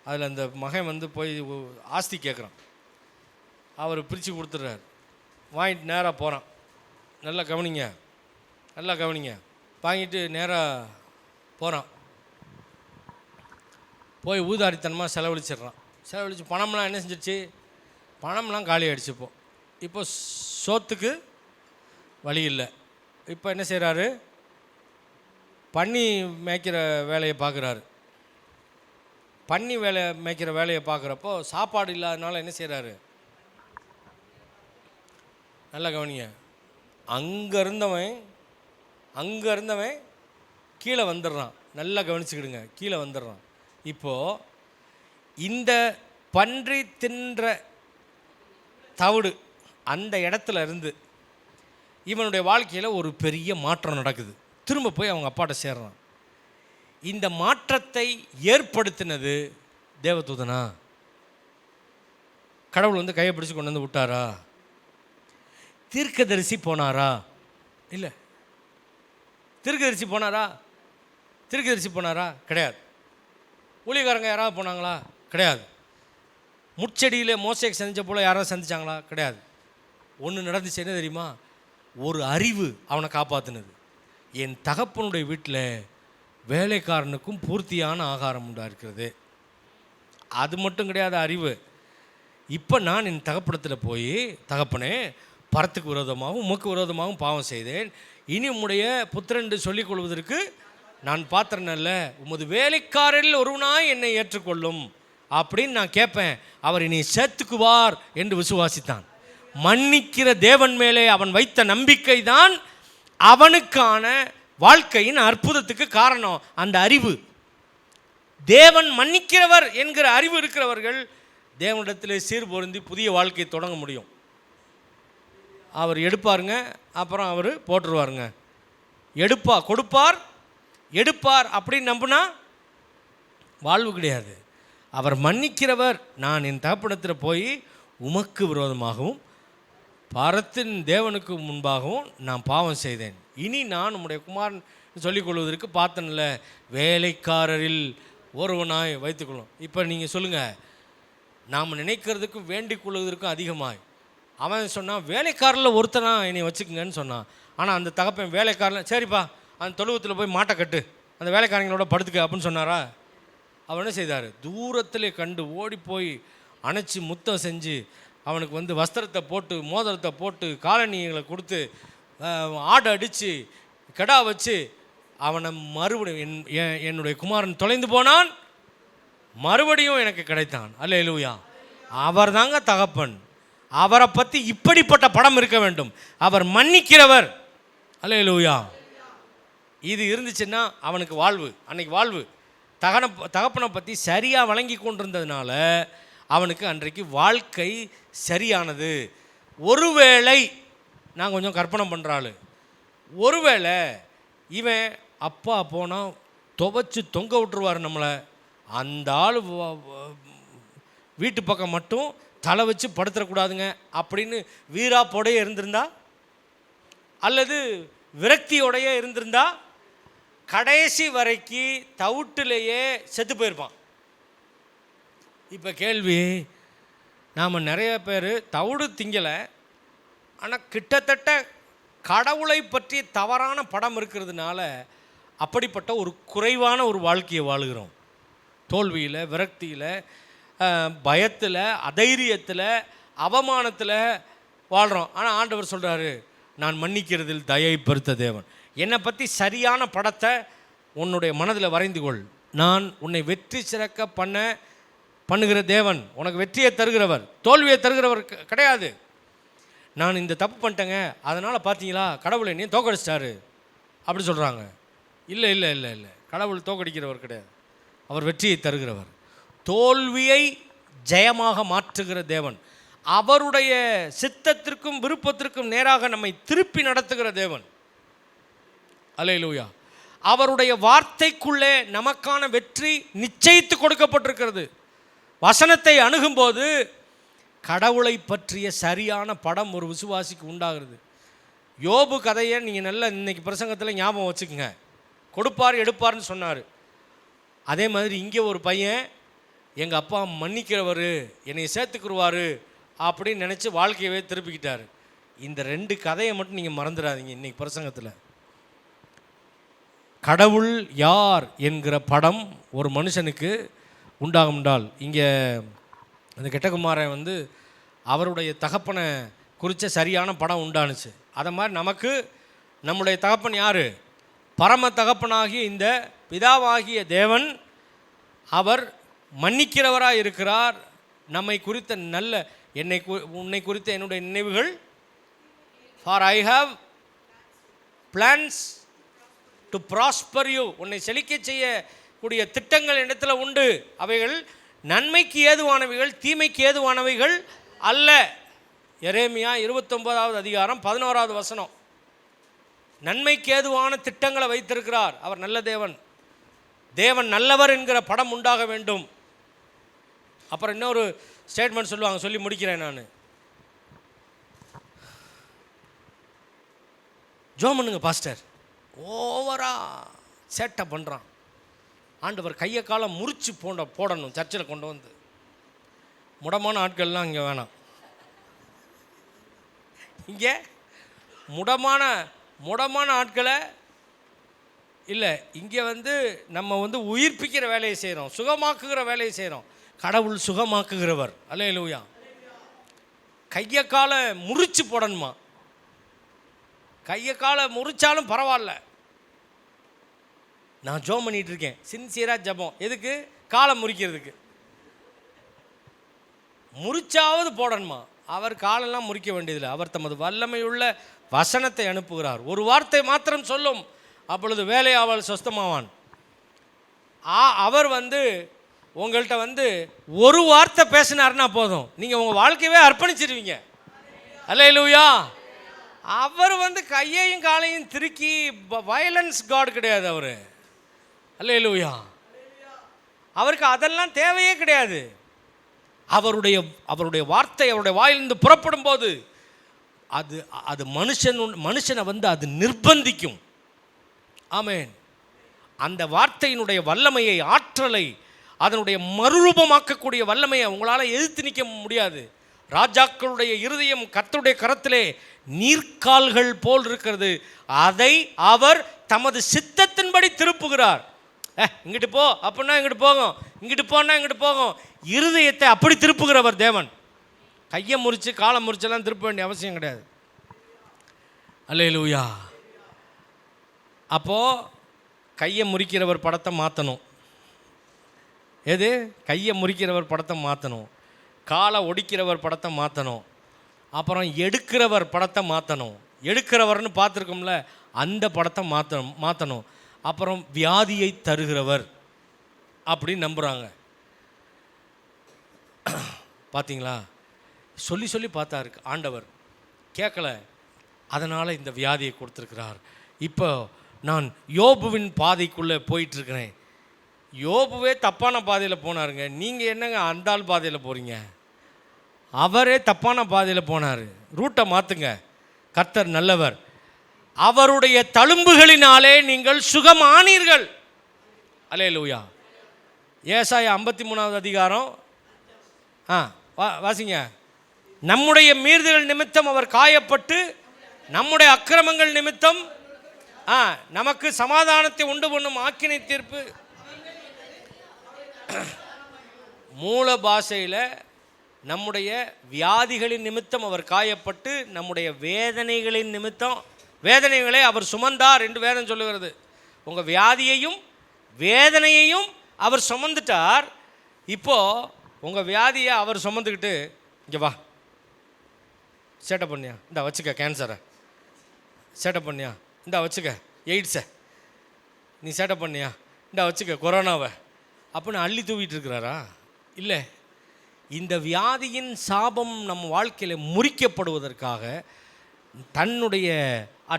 அதில் அந்த மகன் வந்து போய் ஆஸ்தி கேட்குறான். அவர் பிரித்து கொடுத்துட்றாரு. வாங்கிட்டு நேராக போகிறான். நல்லா கவனிங்க, நல்லா கவனிங்க. வாங்கிட்டு நேராக போகிறான். போய் ஊதாரித்தனமாக செலவழிச்சிட்றான். செலவழித்து பணம்லாம் என்ன செஞ்சிடுச்சு, பணம்லாம் காலி ஆகிடுச்சு. இப்போ சோத்துக்கு வழி இல்லை. இப்போ என்ன செய்கிறாரு, பன்னி மேய்க்கிற வேலையை பார்க்குறாரு. பன்னி மேய்க்கிற வேலையை பார்க்குறப்போ சாப்பாடு இல்லாதனால என்ன செய்கிறாரு, நல்லா கவனிங்க, அங்கே இருந்தவன் கீழே வந்துடுறான். நல்லா கவனிச்சுக்கிடுங்க, கீழே வந்துடுறான். இப்போது இந்த பன்றி தின்ற தவிடு அந்த இடத்துல இருந்து இவனுடைய வாழ்க்கையில் ஒரு பெரிய மாற்றம் நடக்குது. திரும்ப போய் அவங்க அப்பாட்ட சேர்றான். இந்த மாற்றத்தை ஏற்படுத்தினது தேவதூதனா? கடவுள் வந்து கையை பிடிச்சி கொண்டு வந்து விட்டாரா? தீர்க்கதரிசி போனாரா? இல்லை. தீர்க்கதரிசி போனாரா? கிடையாது. ஊழியக்காரங்க யாராவது போனாங்களா? கிடையாது. முட்செடியில் மோசேக்கு சந்திச்ச போல் யாராவது சந்திச்சாங்களா? கிடையாது. ஒன்று நடந்துச்சு. என்ன தெரியுமா? ஒரு அறிவு அவனை காப்பாற்றினது. என் தகப்பனுடைய வீட்டில் வேலைக்காரனுக்கும் பூர்த்தியான ஆகாரம் உண்டா இருக்கிறது. அது மட்டும் கிடையாது அறிவு. இப்போ நான் என் தகப்பனத்தில் போய், தகப்பனே, பரத்துக்கு விரோதமாகவும் உமக்கு விரோதமாகவும் பாவம் செய்தேன், இனி உம்முடைய புத்திரன் சொல்லிக் கொள்வதற்கு நான் பாத்திரன் அல்ல, உமது வேலைக்காரரில் ஒருவனாய் என்னை ஏற்றுக்கொள்ளும் அப்படின்னு நான் கேட்பேன். அவர் என்னை சேர்த்துக்குவார் என்று விசுவாசித்தான். மன்னிக்கிற தேவன் மேலே அவன் வைத்த நம்பிக்கை தான் அவனுக்கான வாழ்க்கையின் அற்புதத்துக்கு காரணம். அந்த அறிவு, தேவன் மன்னிக்கிறவர் என்கிற அறிவு இருக்கிறவர்கள் தேவனிடத்திலே சீர்பொருந்தி புதிய வாழ்க்கையை தொடங்க முடியும். அவர் எடுப்பாருங்க, அப்புறம் அவர் போட்டுருவாருங்க. எடுப்பார் அப்படின்னு நம்பினா வாழ்வு கிடையாது. அவர் மன்னிக்கிறவர். நான் என் தகப்பனிடத்தில் போய் உமக்கு விரோதமாகவும் பாரத்தின் தேவனுக்கு முன்பாகவும் நான் பாவம் செய்தேன், இனி நான் உம்முடைய குமாரன் சொல்லிக் கொள்வதற்கு பார்த்தனில்ல, வேலைக்காரரில் ஒருவனாய் வைத்துக்கொள்ளும். இப்போ நீங்கள் சொல்லுங்கள், நாம் நினைக்கிறதுக்கும் வேண்டிக் கொள்வதற்கும் அதிகமாய் அவன் சொன்னான், வேலைக்காரில் ஒருத்தனா என்னை வச்சுக்கங்கன்னு சொன்னான். ஆனால் அந்த தகப்பன் வேலைக்காரில், சரிப்பா அந்த தொழுவத்தில் போய் மாட்டை கட்டு, அந்த வேலைக்காரங்களோட படுத்துக்க அப்படின்னு சொன்னாரா? அவர் என்ன செய்தார், தூரத்திலே கண்டு ஓடி போய் அணைச்சி முத்தம் செஞ்சு அவனுக்கு வந்து வஸ்திரத்தை போட்டு மோதிரத்தை போட்டு காலணிகளை கொடுத்து ஆடை அடித்து கெடா வச்சு அவனை மறுபடியும் என்னுடைய குமாரன் தொலைந்து போனான், மறுபடியும் எனக்கு கிடைத்தான். அல்லேலூயா. அவர் தாங்க தகப்பன். அவரை பற்றி இப்படிப்பட்ட படம் இருக்க வேண்டும். அவர் மன்னிக்கிறவர். அல்லேலூயா. இது இருந்துச்சுன்னா அவனுக்கு வாழ்வு, அன்னைக்கு வாழ்வு. தகப்பனை பற்றி சரியாக வழங்கி கொண்டிருந்ததுனால அவனுக்கு அன்றைக்கு வாழ்க்கை சரியானது. ஒருவேளை நான் கொஞ்சம் கற்பனை பண்ணுறாள், ஒருவேளை இவன் அப்பா போனால் துவைச்சி தொங்க விட்டுருவார் நம்மளை, அந்த ஆள் வீட்டு பக்கம் மட்டும் தலை வச்சு படுத்துடக்கூடாதுங்க அப்படின்னு வீராப்போடையே இருந்திருந்தா, அல்லது விரக்தியோடையே இருந்திருந்தா கடைசி வரைக்கு தவிட்டிலேயே செத்து போயிருப்பான். இப்போ கேள்வி, நாம் நிறைய பேர் தவிடு திங்கலை, ஆனால் கிட்டத்தட்ட கடவுளை பற்றி தவறான படம் இருக்கிறதுனால அப்படிப்பட்ட ஒரு குறைவான ஒரு வாழ்க்கையை வாழுகிறோம். தோல்வியில், விரக்தியில், பயத்தில், அதைரியத்தில், அவமானத்தில் வாழ்கிறோம். ஆனால் ஆண்டவர் சொல்கிறாரு, நான் மன்னிக்கிறதில் தயை பெருத்த தேவன். என்னை பற்றி சரியான படத்தை உன்னுடைய மனதில் வரைந்து கொள். நான் உன்னை வெற்றி சிறக்க பண்ணுகிற தேவன், உனக்கு வெற்றியை தருகிறவர், தோல்வியை தருகிறவர் கிடையாது. நான் இந்த தப்பு பண்ணிட்டேங்க, அதனால் பார்த்தீங்களா கடவுளை என்னையும் தோக்கடிச்சிட்டாரு அப்படி சொல்கிறாங்க. இல்லை இல்லை இல்லை இல்லை, கடவுள் தோக்கடிக்கிறவர் கிடையாது, அவர் வெற்றியை தருகிறவர், தோல்வியை ஜெயமாக மாற்றுகிற தேவன், அவருடைய சித்தத்திற்கும் விருப்பத்திற்கும் நேராக நம்மை திருப்பி நடத்துகிற தேவன். அல்லேலூயா. அவருடைய வார்த்தைக்குள்ளே நமக்கான வெற்றி நிச்சயித்து கொடுக்கப்பட்டிருக்கிறது. வசனத்தை அணுகும்போது கடவுளை பற்றிய சரியான படம் ஒரு விசுவாசிக்கு உண்டாகிறது. யோபு கதையை நீங்கள் நல்லா இன்னைக்கு பிரசங்கத்தில் ஞாபகம் வச்சுக்கோங்க. கொடுப்பார் எடுப்பார்னு சொன்னார். அதே மாதிரி இங்கே ஒரு பையன் எங்கள் அப்பா மன்னிக்கிறவர், என்னை சேர்த்துக்குருவார் அப்படின்னு நினச்சி வாழ்க்கையவே திருப்பிக்கிட்டார். இந்த ரெண்டு கதையை மட்டும் நீங்கள் மறந்துடாதீங்க. இன்றைக்கி பிரசங்கத்தில் கடவுள் யார் என்கிற படம் ஒரு மனுஷனுக்கு உண்டாகும்டால், இங்கே அந்த கெட்டகுமாரன் வந்து அவருடைய தகப்பனை குறித்த சரியான படம் உண்டானுச்சு. அதை மாதிரி நமக்கு நம்முடைய தகப்பன் யார்? பரம தகப்பனாகிய இந்த பிதாவாகிய தேவன். அவர் மன்னிக்கிறவராக இருக்கிறார். நம்மை குறித்த நல்ல உன்னை குறித்த என்னுடைய நினைவுகள், for I have plans to prosper you, உன்னை செழிக்க செய்யக்கூடிய திட்டங்கள் இடத்துல உண்டு. அவைகள் நன்மைக்கு ஏதுவானவைகள், தீமைக்கு ஏதுவானவைகள் அல்ல. எரேமியா 29வது அதிகாரம் 11வது வசனம். நன்மைக்கு ஏதுவான திட்டங்களை வைத்திருக்கிறார். அவர் நல்ல தேவன். தேவன் நல்லவர் என்கிற படம் உண்டாக வேண்டும். அப்புறம் இன்னொரு ஸ்டேட்மெண்ட் சொல்லுவாங்க, சொல்லி முடிக்கிறேன் நான். ஜோம் பண்ணுங்க பாஸ்டர், ஓவரா சேட்டை பண்ணுறான், ஆண்டவர் கையை காலம் முறிச்சு போடணும் சர்ச்சில் கொண்டு வந்து. முடமான ஆட்கள்லாம் இங்கே வேணாம். இங்கே முடமான ஆட்களை இல்லை, இங்கே வந்து நம்ம வந்து உயிர்ப்பிக்கிற வேலையை செய்கிறோம், சுகமாக்குகிற வேலையை செய்கிறோம். கடவுள் சுகமாக்குகிறவர். அல்லேலூயா. கையை காலை முறிச்சு போடணுமா? கையை காலை முறிச்சாலும் பரவாயில்ல, நான் ஜோம் பண்ணிகிட்டு இருக்கேன், சின்சியராக ஜபம். எதுக்கு? காலை முறிக்கிறதுக்கு. முறிச்சாவது போடணுமா? அவர் காலெல்லாம் முறிக்க வேண்டியதில்லை. அவர் தமது வல்லமையுள்ள வசனத்தை அனுப்புகிறார். ஒரு வார்த்தை மாத்திரம் சொல்லும், அப்பொழுது வேலையாவல் சொஸ்தமாவான். அவர் வந்து உங்கள்கிட்ட வந்து ஒரு வார்த்தை பேசினார்னா போதும், நீங்கள் உங்கள் வாழ்க்கையவே அர்ப்பணிச்சிருவீங்க. அல்லேலூயா. அவர் வந்து கையையும் காலையும் திருக்கி வயலன்ஸ் காட் கிடையாது அவர். அல்லேலூயா. அவருக்கு அதெல்லாம் தேவையே கிடையாது. அவருடைய வார்த்தை அவருடைய வாயிலிருந்து புறப்படும் போது அது மனுஷனை வந்து அது நிர்பந்திக்கும். ஆமென். அந்த வார்த்தையினுடைய வல்லமையை, ஆற்றலை, அதனுடைய மறுரூபமாக்கக்கூடிய வல்லமையை உங்களால் எதிர்த்து நிற்க முடியாது. ராஜாக்களுடைய இருதயம் கர்த்தருடைய கரத்திலே நீர்க்கால்கள் போல் இருக்கிறது, அதை அவர் தமது சித்தத்தின்படி திருப்புகிறார். இங்கிட்டு போ அப்படின்னா இங்கிட்டு போகும், இங்கிட்டு போனால் இங்கிட்டு போகும். இருதயத்தை அப்படி திருப்புகிறவர் தேவன். கையை முறித்து காலை முறிச்செல்லாம் திருப்ப வேண்டிய அவசியம் கிடையாது. அல்லேலூயா. அப்போது கையை முறிக்கிறவர் படத்தை மாற்றணும். எது? கையை முறிக்கிறவர் படத்தை மாற்றணும். காலை ஒடிக்கிறவர் படத்தை மாற்றணும். அப்புறம் எடுக்கிறவர் படத்தை மாற்றணும். எடுக்கிறவர்னு பார்த்துருக்கோம்ல, அந்த படத்தை மாற்றணும். அப்புறம் வியாதியை தருகிறவர் அப்படின்னு நம்புகிறாங்க. பார்த்தீங்களா? சொல்லி சொல்லி பார்த்தாரு ஆண்டவர், கேட்கல. அதனால் இந்த வியாதியை கொடுத்துருக்கிறார். இப்போ நான் யோபுவின் பாதைக்குள்ளே போயிட்டுருக்கிறேன். யோபுவே தப்பான பாதையில் போனாருங்க. நீங்கள் என்னங்க அந்த ஆள் பாதையில் போகிறீங்க? அவரே தப்பான பாதையில் போனார். ரூட்டை மாற்றுங்க. கர்த்தர் நல்லவர். அவருடைய தழும்புகளினாலே நீங்கள் சுகமானீர்கள். அல்லேலூயா. ஏசாயா 53வது அதிகாரம் வாசிங்க. நம்முடைய மீறுதல்கள் நிமித்தம் அவர் காயப்பட்டு, நம்முடைய அக்கிரமங்கள் நிமித்தம் நமக்கு சமாதானத்தை உண்டு பண்ணும் ஆக்கினை தீர்ப்பு. மூல பாஷையில் நம்முடைய வியாதிகளின் நிமித்தம் அவர் காயப்பட்டு, நம்முடைய வேதனைகளின் நிமித்தம், வேதனைகளை அவர் சுமந்தார் என்று வேதம் சொல்லுகிறது. உங்கள் வியாதியையும் வேதனையையும் அவர் சுமந்துட்டார். இப்போது உங்கள் வியாதியை அவர் சுமந்துக்கிட்டு, இங்கே வா, சேட்டை பண்ணியா, இந்த வச்சுக்க கேன்சரை, சேட்டை பண்ணியா, இந்த வச்சுக்க எய்ட்ஸை, நீ சேட்டை பண்ணியா, இந்த வச்சுக்க கொரோனாவை அப்படின்னு அள்ளி தூவிட்டு இருக்கிறாரா? இல்லை. இந்த வியாதியின் சாபம் நம்ம வாழ்க்கையில் முறிக்கப்படுவதற்காக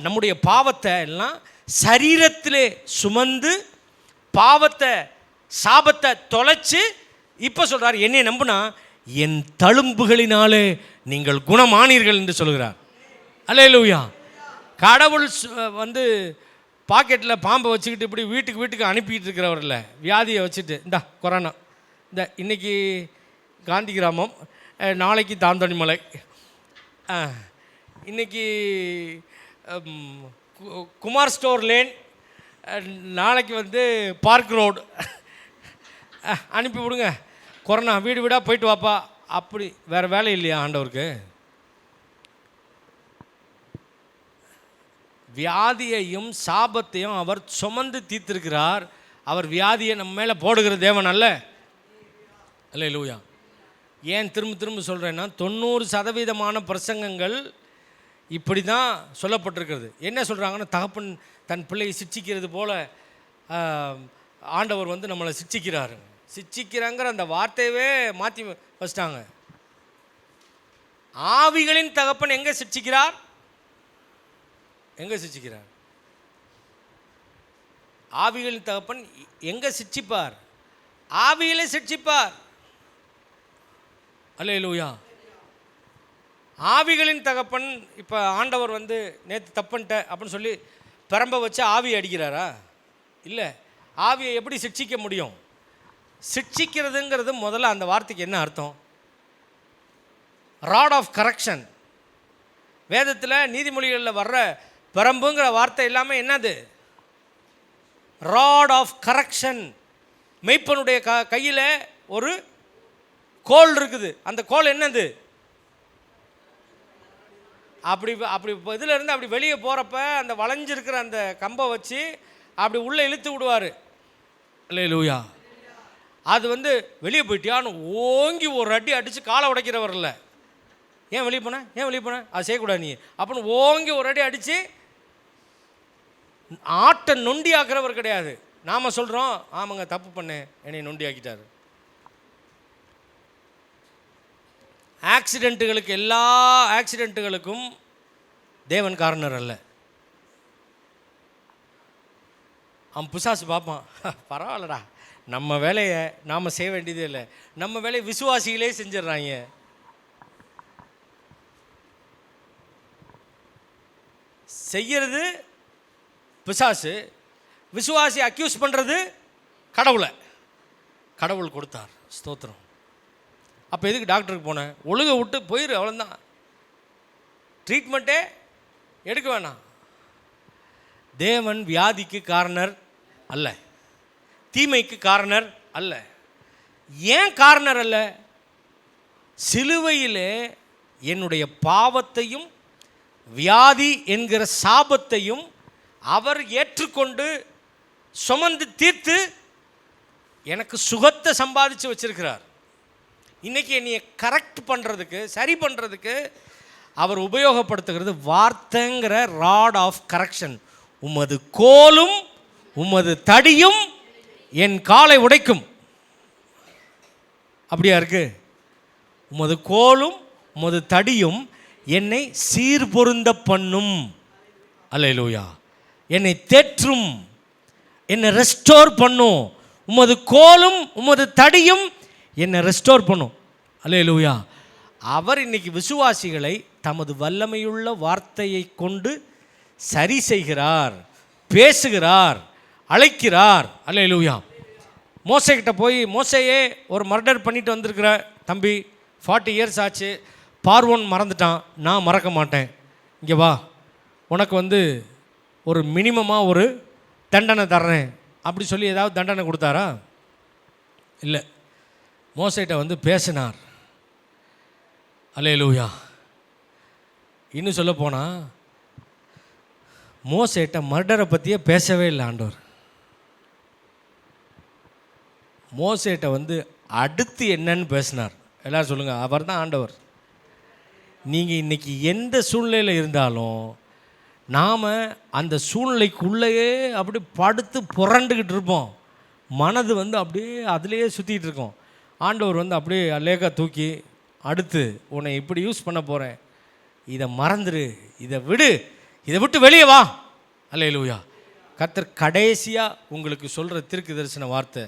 நம்முடைய பாவத்தை எல்லாம் சரீரத்திலே சுமந்து பாவத்தை சாபத்தை தொலைச்சு இப்போ சொல்கிறார், என்னை நம்புனா என் தழும்புகளினாலே நீங்கள் குணமானீர்கள் என்று சொல்கிறார். அல்லேலூயா. கடவுள் பாக்கெட்டில் பாம்பை வச்சுக்கிட்டு இப்படி வீட்டுக்கு அனுப்பிட்டு இருக்கிறவர் இல்லை. வியாதியை வச்சுட்டு, இந்தா கொரோனா, இந்த இன்னைக்கு காந்தி கிராமம், நாளைக்கு தாந்தோணி மலை, இன்னைக்கு குமார் ஸ்டோர் லேன், நாளைக்கு பார்க் ரோடு அனுப்பி விடுங்க. கொரோனா வீடு வீடாக போயிட்டு வாப்பா. அப்படி வேறு வேலை இல்லையா ஆண்டவருக்கு? வியாதியையும் சாபத்தையும் அவர் சுமந்து தீர்த்திருக்கிறார். அவர் வியாதியை நம்ம மேலே போடுகிற தேவன் அல்ல. அல்லேலூயா. ஏன் திரும்ப சொல்கிறேன்னா, 90% பிரசங்கங்கள் இப்படி தான் சொல்லப்பட்டிருக்கிறது. என்ன சொல்கிறாங்கன்னா, தகப்பன் தன் பிள்ளையை சிட்சிக்கிறது போல் ஆண்டவர் நம்மளை சிட்சிக்கிறாரு. சிட்சிக்கிறாங்கிற அந்த வார்த்தையவே மாற்றி வச்சிட்டாங்க. ஆவிகளின் தகப்பன் எங்கே சிட்சிக்கிறார்? எங்கே சிட்சிக்கிறார்? ஆவிகளின் தகப்பன் எங்கே சிட்சிப்பார்? ஆவியிலே சிட்சிப்பார். அல்லேலூயா. ஆவிகளின் தகப்பன். இப்போ ஆண்டவர் நேற்று தப்புன்ட்ட அப்படின்னு சொல்லி பிரம்ப வச்சு ஆவி அடிக்கிறாரா? இல்லை. ஆவியை எப்படி சிட்சிக்க முடியும்? சிட்சிக்கிறதுங்கிறது முதல்ல அந்த வார்த்தைக்கு என்ன அர்த்தம்? Rod of correction. வேதத்தில் நீதிமொழிகளில் வர்ற பிரம்புங்கிற வார்த்தை எல்லாமே என்னது? Rod of correction. மெய்ப்பனுடைய கையில் ஒரு கோல் இருக்குது. அந்த கோல் என்னது? அப்படி இதில் அப்படி வெளியே போகிறப்ப அந்த வளைஞ்சிருக்கிற அந்த கம்பை வச்சு அப்படி உள்ளே இழுத்து விடுவார். அல்லேலூயா. அது வெளியே போயிட்டியான்னு ஓங்கி ஒரு அடி அடித்து காலை உடைக்கிறவர் இல்லை. ஏன் வெளியே போனேன், ஏன் வெளியே போனேன், அது செய்யக்கூடாது நீ அப்படின்னு ஓங்கி ஒரு அடி அடித்து ஆட்டை நொண்டி ஆக்குறவர் கிடையாது. நாம் சொல்கிறோம், ஆமாங்க தப்பு பண்ணேன், என்னை நொண்டி ஆக்கிட்டார். ஆக்சிடெண்ட்டுகளுக்கு, எல்லா ஆக்சிடெண்ட்டுகளுக்கும் தேவன் காரணர் அல்ல. அவன் பிசாசு பார்ப்பான், பரவாயில்லடா நம்ம வேலையை நாம் செய்ய வேண்டியதே இல்லை, நம்ம வேலையை விசுவாசிகளே செஞ்சிடறாங்க. செய்கிறது பிசாசு, விசுவாசி அக்யூஸ் பண்ணுறது கடவுளை. கடவுள் கொடுத்தார், ஸ்தோத்திரம். அப்போ எதுக்கு டாக்டருக்கு போனேன்? ஒழுங்கை விட்டு போயிரு, அவ்வளோதான். ட்ரீட்மெண்ட்டே எடுக்க வேணாம். தேவன் வியாதிக்கு காரணர் அல்ல, தீமைக்கு காரணர் அல்ல. ஏன் காரணர் அல்ல? சிலுவையிலே என்னுடைய பாவத்தையும் வியாதி என்கிற சாபத்தையும் அவர் ஏற்றுக்கொண்டு சுமந்து தீர்த்து எனக்கு சுகத்தை சம்பாதிச்சு வச்சிருக்கிறார். இன்றைக்கி என்னையை கரெக்ட் பண்ணுறதுக்கு, சரி பண்ணுறதுக்கு அவர் உபயோகப்படுத்துகிறது வார்த்தைங்கிற ராட் ஆஃப் கரெக்ஷன். உமது கோலும் உமது தடியும் என் காலை உடைக்கும். அப்படியா இருக்கு? உமது கோலும் உமது தடியும் என்னை சீர்பொருந்த பண்ணும். அல்லேலூயா. என்னை தேற்றும், என்னை ரெஸ்டோர் பண்ணும். உமது கோலும் உமது தடியும் என்னை ரெஸ்டோர் பண்ணும். அல்லேலூயா. அவர் இன்னைக்கு விசுவாசிகளை தமது வல்லமையுள்ள வார்த்தையை கொண்டு சரி செய்கிறார், பேசுகிறார், அழைக்கிறார். அல்லேலூயா. மோசேக்கிட்ட போய், மோசேயே ஒரு மர்டர் பண்ணிட்டு வந்திருக்கிற தம்பி, 40 இயர்ஸ் ஆச்சு, பார்வோன் மறந்துட்டான், நான் மறக்க மாட்டேன், இங்கே வா, உனக்கு ஒரு மினிமமாக ஒரு தண்டனை தர்றேன் அப்படி சொல்லி ஏதாவது தண்டனை கொடுத்தாரா? இல்லை. மோசேட்ட பேசினார். அல்லேலூயா. இன்னும் சொல்ல போனால் மோசேட்ட மர்டரை பற்றியே பேசவே இல்லை ஆண்டவர். மோசேட்ட அடுத்து என்னன்னு பேசினார். எல்லோரும் சொல்லுங்கள், அவர் தான் ஆண்டவர். நீங்கள் இன்றைக்கி எந்த சூழ்நிலையில் இருந்தாலும் நாம் அந்த சூழ்நிலைக்குள்ளேயே அப்படி படுத்து புரண்டுக்கிட்டு இருப்போம். மனது அப்படியே அதிலேயே சுற்றிக்கிட்டு இருக்கோம். ஆண்டவர் அப்படியே லேக்காக தூக்கி, அடுத்து உன்னை இப்படி யூஸ் பண்ண போகிறேன், இதை மறந்துடு, இதை விடு, இதை விட்டு வெளியே வா. அல்லேலூயா. கர்த்தர் கடைசியாக உங்களுக்கு சொல்கிற தீர்க்க தரிசன வார்த்தை,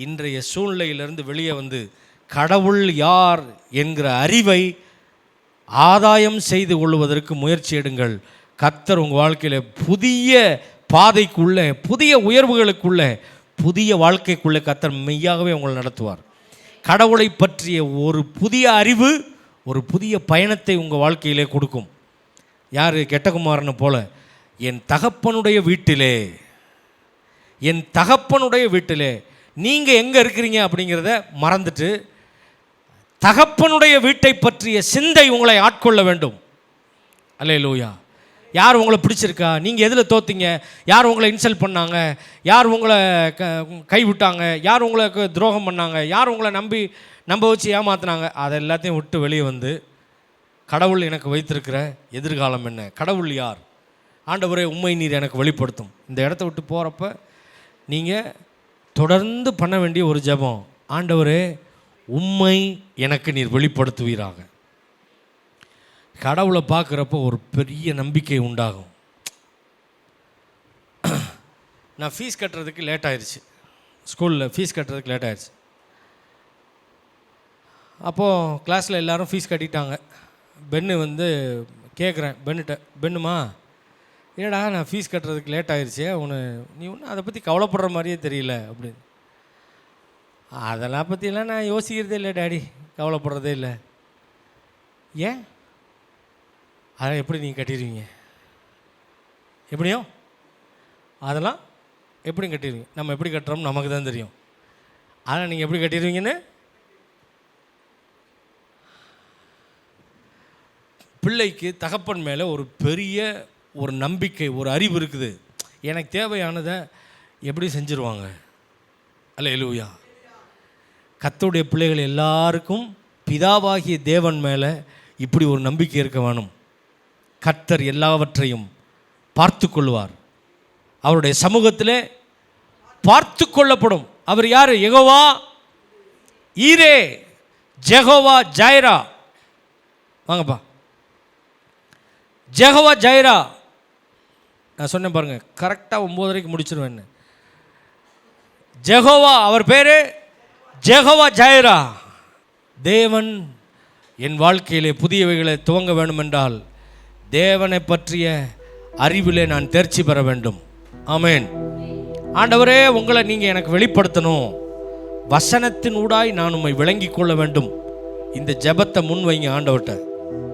இன்றைய சூழ்நிலையிலிருந்து வெளியே கடவுள் யார் என்கிற அறிவை ஆதாயம் செய்து கொள்வதற்கு முயற்சி எடுங்கள். கர்த்தர் உங்கள் வாழ்க்கையில் புதிய பாதைக்குள்ளே, புதிய உயர்வுகளுக்குள்ளே, புதிய வாழ்க்கைக்குள்ளே கர்த்தர் மெய்யாகவே உங்களை நடத்துவார். கடவுளை பற்றிய ஒரு புதிய அறிவு, ஒரு புதிய பயணத்தை உங்கள் வாழ்க்கையிலே கொடுக்கும். யார்? கெட்டகுமாரனை போல, என் தகப்பனுடைய வீட்டிலே, என் தகப்பனுடைய வீட்டிலே. நீங்கள் எங்கே இருக்கிறீங்க அப்படிங்கிறத மறந்துட்டு தகப்பனுடைய வீட்டை பற்றிய சிந்தை உங்களை ஆட்கொள்ள வேண்டும். அல்லேலூயா. யார் உங்களை பிடிச்சிருக்கா? நீங்கள் எதில் தோத்தீங்க? யார் உங்களை இன்சல்ட் பண்ணாங்க? யார் உங்களை கைவிட்டாங்க? யார் உங்களுக்கு துரோகம் பண்ணாங்க? யார் உங்களை நம்ப வச்சு ஏமாத்தினாங்க? அதை எல்லாத்தையும் விட்டு வெளியே கடவுள் எனக்கு வைத்திருக்கிற எதிர்காலம் என்ன? கடவுள் யார்? ஆண்டவரே, உம்மை நீர் எனக்கு வெளிப்படுத்தும். இந்த இடத்த விட்டு போகிறப்ப நீங்கள் தொடர்ந்து பண்ண வேண்டிய ஒரு ஜெபம், ஆண்டவரே உம்மை எனக்கு நீர் வெளிப்படுத்துவீராக. கடவுளை பார்க்குறப்போ ஒரு பெரிய நம்பிக்கை உண்டாகும். நான் ஃபீஸ் கட்டுறதுக்கு லேட் ஆயிடுச்சு, ஸ்கூலில் ஃபீஸ் கட்டுறதுக்கு லேட் ஆயிடுச்சு. அப்போது கிளாஸில் எல்லோரும் ஃபீஸ் கட்டிட்டாங்க. பென்னு கேட்குறேன் பென்னுட்ட, பென்னுமா ஏடா நான் ஃபீஸ் கட்டுறதுக்கு லேட் ஆயிடுச்சே, நீ ஒன்றும் அதை பற்றி கவலைப்படுற மாதிரியே தெரியல அப்படின்னு. அதெல்லாம் பற்றியெல்லாம் நான் யோசிக்கிறதே இல்லை டாடி, கவலைப்படுறதே இல்லை. ஏன்? அதை எப்படி நீங்கள் கட்டிடுவீங்க? எப்படியோ அதெல்லாம் எப்படி கட்டிடுவீங்க? நம்ம எப்படி கட்டுறோம் நமக்கு தான் தெரியும். ஆனால் நீங்கள் எப்படி கட்டிடுவீங்கன்னு, பிள்ளைக்கு தகப்பன் மேலே ஒரு பெரிய ஒரு நம்பிக்கை, ஒரு அறிவு இருக்குது. எனக்கு தேவையானதை எப்படி செஞ்சுருவாங்க. அல்லேலூயா. கர்த்தருடைய பிள்ளைகள் எல்லாருக்கும் பிதாவாகிய தேவன் மேலே இப்படி ஒரு நம்பிக்கை இருக்க வேணும். கர்த்தர் எல்லாவற்றையும் பார்த்து கொள்வார். அவருடைய சமூகத்திலே பார்த்து கொள்ளப்படும். அவர் யார்? யெகோவா ஈரே, ஜெகோவா ஜைரா. வாங்கப்பா, ஜெகோவா ஜைரா. நான் சொன்னேன் பாருங்கள், கரெக்டாக 9:30 முடிச்சிருவேன்னு. ஜெகோவா, அவர் பேர் ஜெகோவா ஜைரா. தேவன் என் வாழ்க்கையிலே புதியவைகளை துவங்க வேண்டுமென்றால் தேவனை பற்றிய அறிவிலே நான் தேர்ச்சி பெற வேண்டும். ஆமென். ஆண்டவரே, உங்களை நீங்கள் எனக்கு வெளிப்படுத்தணும். வசனத்தின் ஊடாய் நான் உம்மை விளங்கி கொள்ள வேண்டும். இந்த ஜெபத்தை முன் வைங்க ஆண்டவர்கிட்ட.